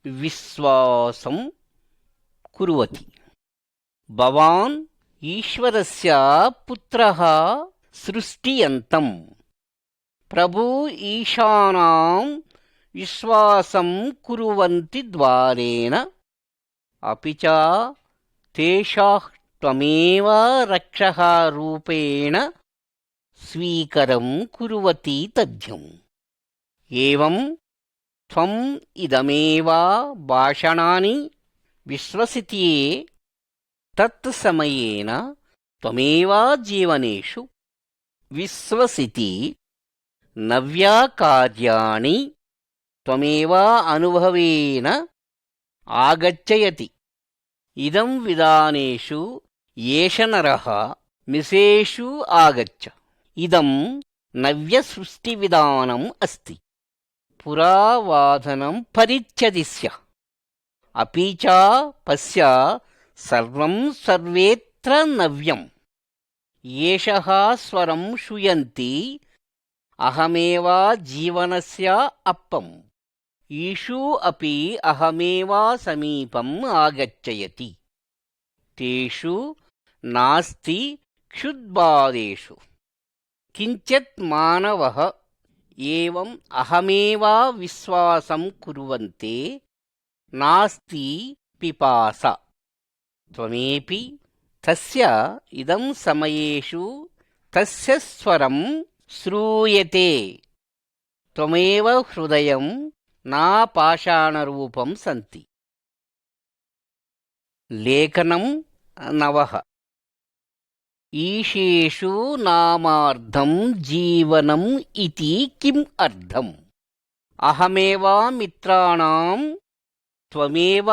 విశ్వాసం కుర్వతి. భవాన్ ఈశ్వరస్య పుత్రః సృష్టియంతం. ప్రభు ఈశానాం విశ్వాసం కుర్వంతి ద్వారేణ అపి చ తేషాః త్వమేవ రక్షః రూపేణ స్వీకరం కుర్వతి తథ్యం. ఏవం త్వం ఇదమేవ భాషణాని విశ్వసిత్యే తత్ సమయేన త్వమేవ జీవనేషు విశ్వసితి నవ్యా కార్యాణి త్వమేవ అనుభవేన ఆగచ్చయతి. ఇదం విధానేషు ఏష నరః మిసేషు ఆగచ్చ. ఇదం నవ్య సృష్టి విధానం అస్తి. పురావాదనం పరిచ్ఛదిస్య అపి చ పశ్య సర్వం సర్వేత్ర నవ్యం. ఏషః స్వరం శ్రూయంతి అహమేవ జీవనస్య అప్పం. ఈషు అపి అహమేవ సమీపం ఆగచ్చయతి. తేషు నాస్తి క్షుద్బాధేషు కించిత్ మానవః ఏవం అహమేవ విశ్వాసం కుర్వంతే నాస్తి పిపాస. త్వమేపి తస్య ఇదం సమయేషు తస్య స్వరం శ్రూయతే. త్వమేవ హృదయం నా పాషాణరూపం సంతి. లేఖనం నవః. ఈశేషు నామార్థం జీవనం ఇతి కిం అర్థం. అహమేవ మిత్రాణం త్వమేవ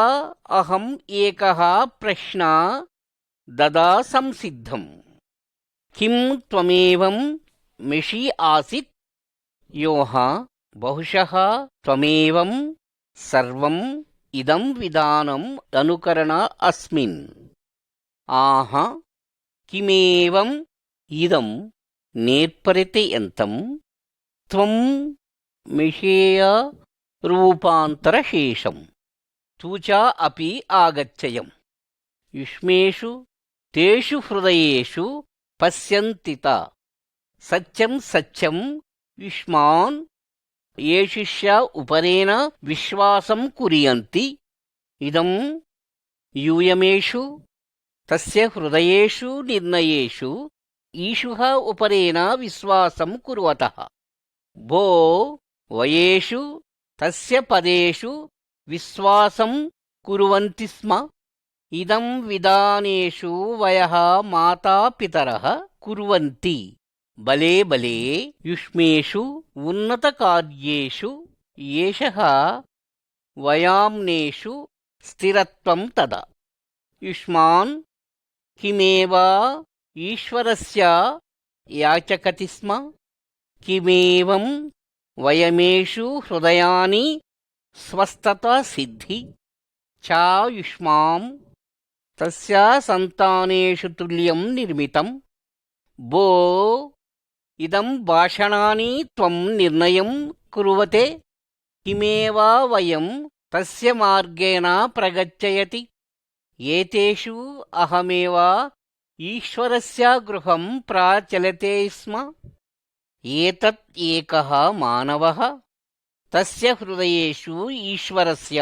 అహం ఏకః ప్రశ్న దదా సంసిద్ధం. కిం త్వమేవం మిషి ఆసిత్ యోః బహుశః త్వమేవం సర్వం ఇదం విధానం అనుకరణ అస్మిన్. ఆహ కిమేవం ఇదం నేర్పరితే ఎంతం త్వం మిషేయ రూపాంతరశేషం తూచా అపి ఆగచ్చయం. యుష్మేషు తేషు హృదయేషు పశ్యంతిత సత్యం సత్యం యుష్మాన్ ఏషిష్య ఉపరేణ విశ్వాసం కుర్యంతి. ఇదం యూయమేషు తస్య హృదయేషు నిర్ణయేషు ఈషుః ఉపరేణ విశ్వాసం కుర్వతః. భో వయేషు తస్య పదేషు విశ్వాసం కుర్వంతి స్మ. ఇదం విధానేషు వయః మాతా పితరః కుర్వంతి. బలే బలే యుష్మేషు ఉన్నతకార్యేషు ఏషః వయామ్నేషు స్థిరత్వం తదా. యుష్మాన్ కిమేవ ఈశ్వరస్య యాచకతి స్మ. కిమేవం వయమేషు హృదయాని స్వస్థత సిద్ధి చ యుష్మాం తస్య సంతానేషు తుల్యం నిర్మితం. భో ఇదం భాషణాని త్వం నిర్ణయం కుర్వతే. కిమేవ వయం తస్య మార్గేణ ప్రగచ్చయతి. ఏతేషు అహమేవ ఈశ్వరస్య గృహం ప్రాచలతే స్మ. ఏతత్ ఏకః మానవః తస్య హృదయేషు ఈశ్వరస్య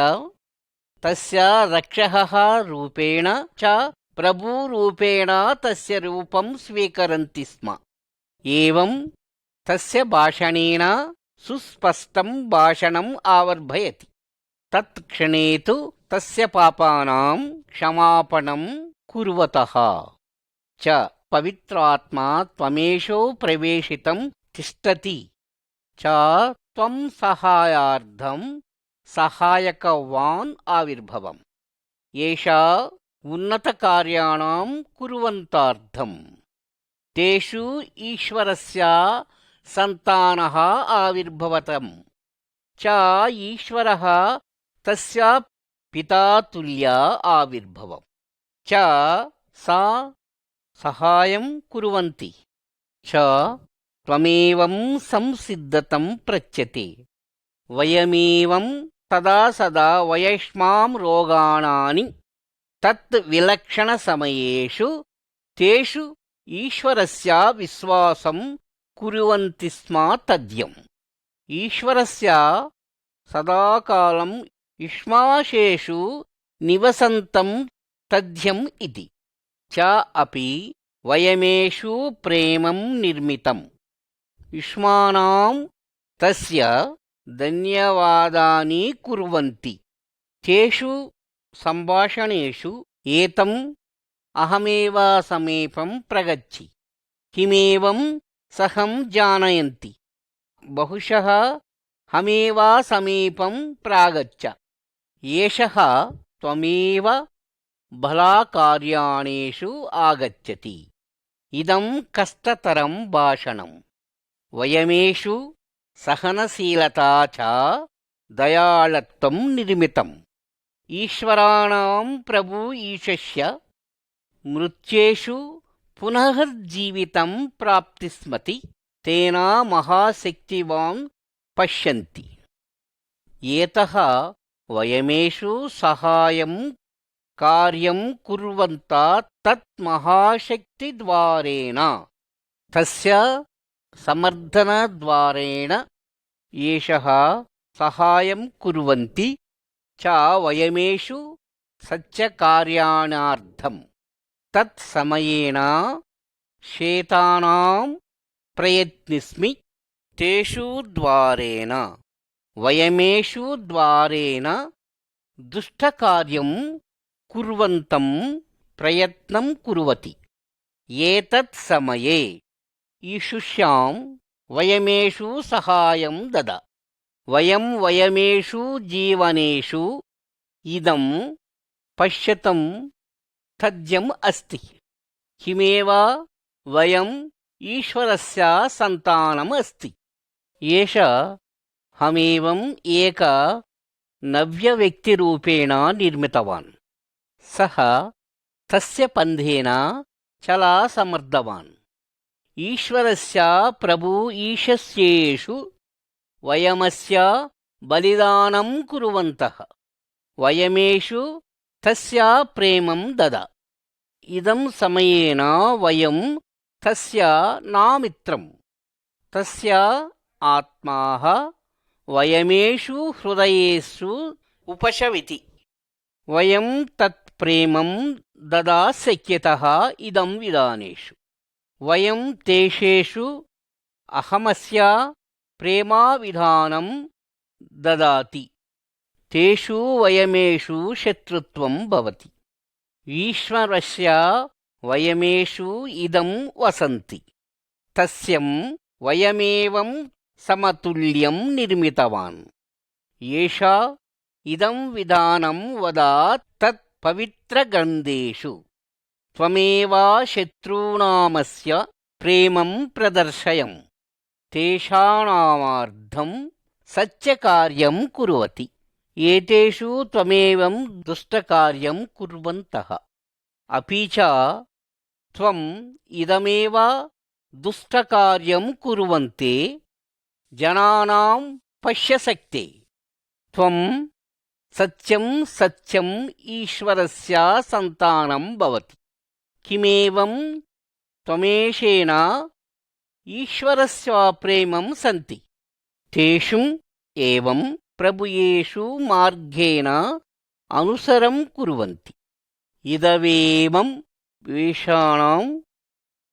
తస్య రక్షః రూపేణ చ ప్రభురూపేణ తస్య రూపం స్వీకరంతి స్మ. ఏవం తస్య భాషణేన సుస్పష్టం భాషణం ఆవర్భయతి. తత్క్షణే తు తస్య పాపానాం క్షమాపణం కుర్వతః చ పవిత్రాత్మా త్వమేషో ప్రవేశితం తిష్టతి చ త్వం సహాయార్థం సహాయకవాన్ ఆవిర్భవం. ఏషా ఉన్నతకార్యాణం కుర్వంతార్థం తేషు ఈశ్వరస్య సంతానః ఆవిర్భవతం చ ఈశ్వరః తస్య పితా తుల్య ఆవిర్భవం చ సా సహాయం కుర్వంతి చ త్వమేవం సంసిద్ధతం పృచ్యతే. వయమేవం సదా సదా వయష్మాం రోగాణాని తత్ విలక్షణ సమయేషు తేషు ఈశ్వరస్య విశ్వాసం కుర్వంతి స్మ తథ్యం. ఈశ్వరస్య సదాకాలం యుష్మాశేషు నివసంతం తథ్యం ఇతి చ అపి వయమేషు ప్రేమం నిర్మితం యుష్మానాం తస్య ధన్యవాదాని కుర్వంతి తేషు సంభాషణేషు ఏతం అహమేవ సమీపం ప్రగచ్చి కిమేవం సహం జానయంతి బహుశః హమేవ సమీపం ప్రాగచ్చ ఏషః త్వమేవ బలాకార్యాణేషు ఆగచ్చతి ఇదం కష్టతరం భాషణం వయమేషు సహనశీలతా చ దయాళత్వం నిర్మితం ఈశ్వరాణం ప్రభు ఈశస్య మృత్యేషు పునఃజీవితం ప్రాప్తిస్మతి తేన మహాశక్తివాన్ పశ్యంతి ఏతః వయమేషు సహాయం కార్యం కుర్వంతా తత్ మహాశక్తిద్వారేణ తస్య సమర్థనద్వారేణ ఏషః సహాయం కుర్వంతి చ వయమేషు సత్యకార్యాణార్థం తత్ సమయేన శేతానాం ప్రయత్నిస్మి తేషు ద్వారేణ వయమేషు ద్వారేణ దుష్టకార్యం కుర్వంతం ప్రయత్నం కుర్వతి ఏతత్ సమయే ఈషుష్యాం వయమేషు సహాయం దద వయమేషు జీవనేషు ఇదం పశ్యతం తథ్యం అస్తి కిమేవ వయం ఈశ్వరస్య సంతానం అస్తి ఏష హమేవం ఏక నవ్యవ్యక్తిరూపేణ నిర్మితవాన్ సహ తస్య పంథేన చలా సమర్థవాన్ ఈశ్వరస్య ప్రభు ఈశస్యేషు వయమస్య బలిదానం కుర్వంతః వయమేషు తస్య ప్రేమం దద ఇదం సమయేన వయం తస్య నామిత్రం తస్య ఆత్మాః వయమేషు హృదయేషు ఉపశవితి వయం తత్ ప్రేమం దదా శక్యతః ఇదం విధానేషు వయం తేషేషు అహమస్య ప్రేమావిధానం దదాతి తేషు వయమేషు శత్రుత్వం భవతి ఈశ్వరస్య వయమేషు ఇదం వసంతి తస్యం వయమేవం సమతుల్యం నిర్మితవాన్ ఏషా ఇదం విధానం వదా తత్ పవిత్రగ్రంథేషు త్వమేవ శత్రూణామస్య ప్రేమం ప్రదర్శయం తేషాణామర్థం సత్యకార్యం కుర్వతి ఏతేషు త్వమేవం దుష్టకార్యం కుర్వంతః అపి చ త్వం ఇదమేవ దుష్టకార్యం కుర్వంతే జనానాం పశ్యశక్తే త్వం సత్యం సత్యం ఈశ్వరస్య సంతానం భవతి కిమేవం త్వమేషేణ ఈశ్వరస్య ప్రేమం సంతి తేషు ఏవం ప్రభుయేషు మార్గేణ అనుసరం కుర్వంతి ఇదవేమం వేషాణం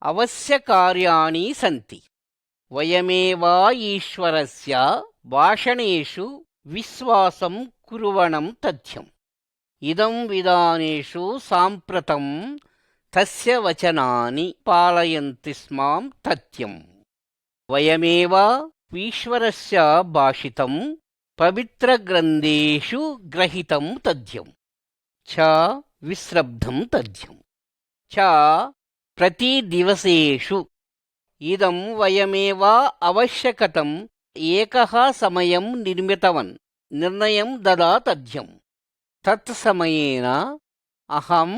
అవశ్యకార్యాణి సంతి వయమేవ ఈశ్వరస్య భాషణేషు విశ్వాసం కుర్వణం తథ్యం ఇదం విధానేషు సాంప్రతం తస్య వచనాని పాలయంతి స్మాం తథ్యం వయమేవ ఈశ్వరస్య భాషితం పవిత్రగ్రంథేషు గ్రహీతం తథ్యం చ విశ్రబ్ధం తథ్యం చ ప్రతిదివసేషు ఇదం వయమేవ అవశ్యకతం ఏకః సమయం నిర్మితవన్ నిర్ణయం దదా తథ్యం తత్ సమయేన అహం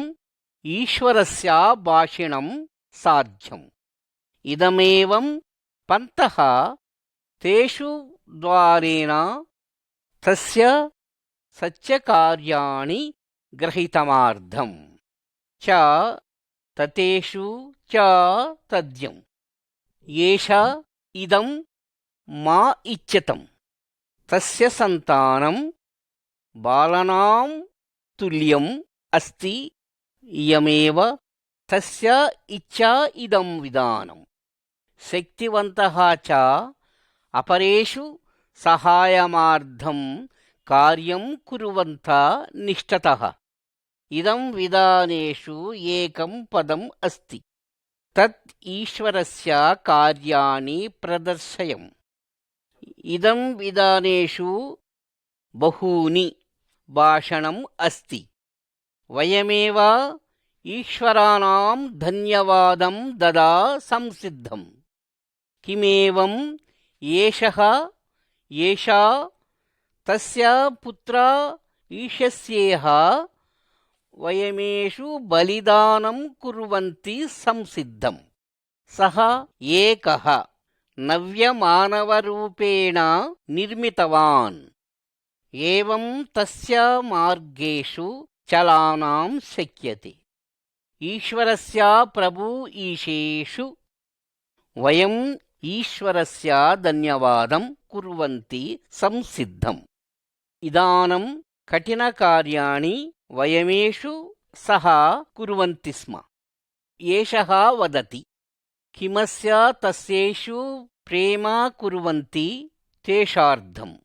ఈశ్వరస్య భాషిణం సాధ్యం ఇదమేవం పంతః తేషు ద్వారేణ తస్య సత్యకార్యాణి గ్రహీతమార్థం చ తతేషు చ తథ్యం ఏష ఇదం మా ఇచ్యతం तस्य सन्तानं बालानां तुल्यम् अस्ति। इयमेव तस्य इच्छा इदं विधानम्। शक्तिवन्तः च अपरेषु सहायमार्थं कार्यं कुर्वन्तः निष्ठतः। इदं विधानेषु एकं पदम् अस्ति, तत् ईश्वरस्य कार्याणि प्रदर्शयम्। इदं विधानेषु बहूनि भाषणम् अस्ति। वयमेव ईश्वराणां धन्यवादं ददा संसिद्धम्। किमेवम् एषः एषा तस्य पुत्रा ईशस्येह वयमेषु बलिदानं कुर्वन्ति संसिद्धम्। सः एकः नव्यमानवरूपेण निर्मितवान्। एवं तस्य मार्गेषु चलानां शक्यते। ईश्वरस्य प्रभु ईशेषु वयम् ईश्वरस्य धन्यवादं कुर्वन्ति संसिद्धम्। इदानं कठिनकार्याणि वयमेषु सः कुर्वन्ति स्म। एषः वदति, किमस्य तस्येषु प्रेम कुर्वन्ति तेषार्थम्।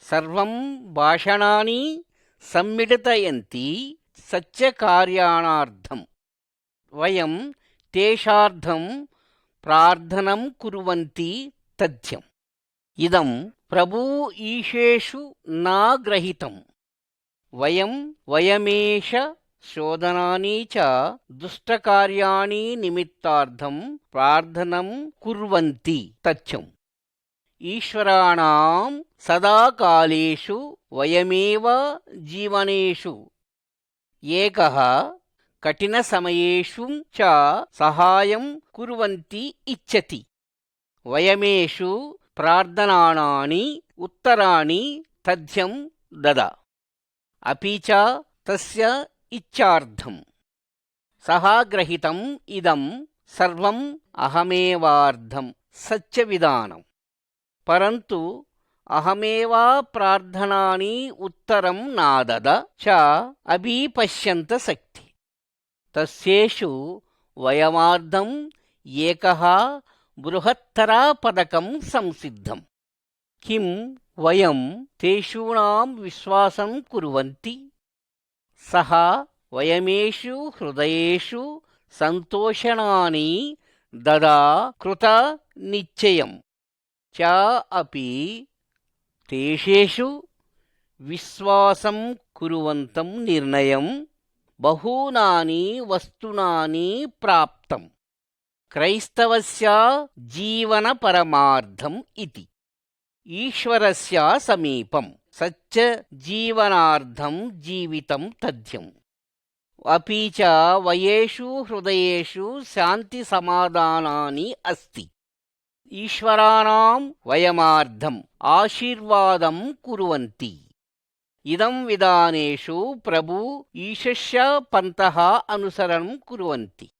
सर्वं भाषणानि सम्मिलितयन्ति सत्यकार्याणार्थम्। वयं तेषार्थं प्रार्थनं कुर्वन्ति तथ्यम्। इदं प्रभु ईशेषु न ग्रहीतम्। वयमेष शोधनानि च दुष्टकार्याणि निमित्तार्थं प्रार्थनं कुर्वन्ति तथ्यम्। ईश्वराणां सदाकालेषु वयमेव जीवनेषु एकः कठिनसमयेषु च सहायं कुर्वन्ति इच्छति। वयमेषु प्रार्थनानि उत्तराणि तथ्यं ददा। अपि च तस्य इच्छार्थं सः ग्रहीतम् इदं सर्वम् अहमेवार्धं सत्यविधानम्। परन्तु अहमेव प्रार्थनानि उत्तरं नादद च अभिपश्यन्त शक्ति। तस्येषु वयमार्धम् एकः बृहत्तरपदकं संसिद्धम्। किं वयं तेषूणां विश्वासं कुर्वन्ति? सः वयमेषु हृदयेषु सन्तोषणानि ददा कृत निश्चयम् च अपि तेषेषु विश्वासं कुर्वन्तं निर्णयं बहूनानि वस्तूनानि प्राप्तम्। क्रैस्तवस्य जीवनपरमार्थम् इति ईश्वरस्य समीपं सच्चजीवनार्थं जीवितं तथ्यम्। अपि च वयेषु हृदयेषु शान्तिसमाधानानि अस्ति। ईश्वराणां वयमार्धम् आशीर्वादं कुर्वन्ति। इदं विधानेषु प्रभु ईशस्य पन्तः अनुसरणं कुर्वन्ति।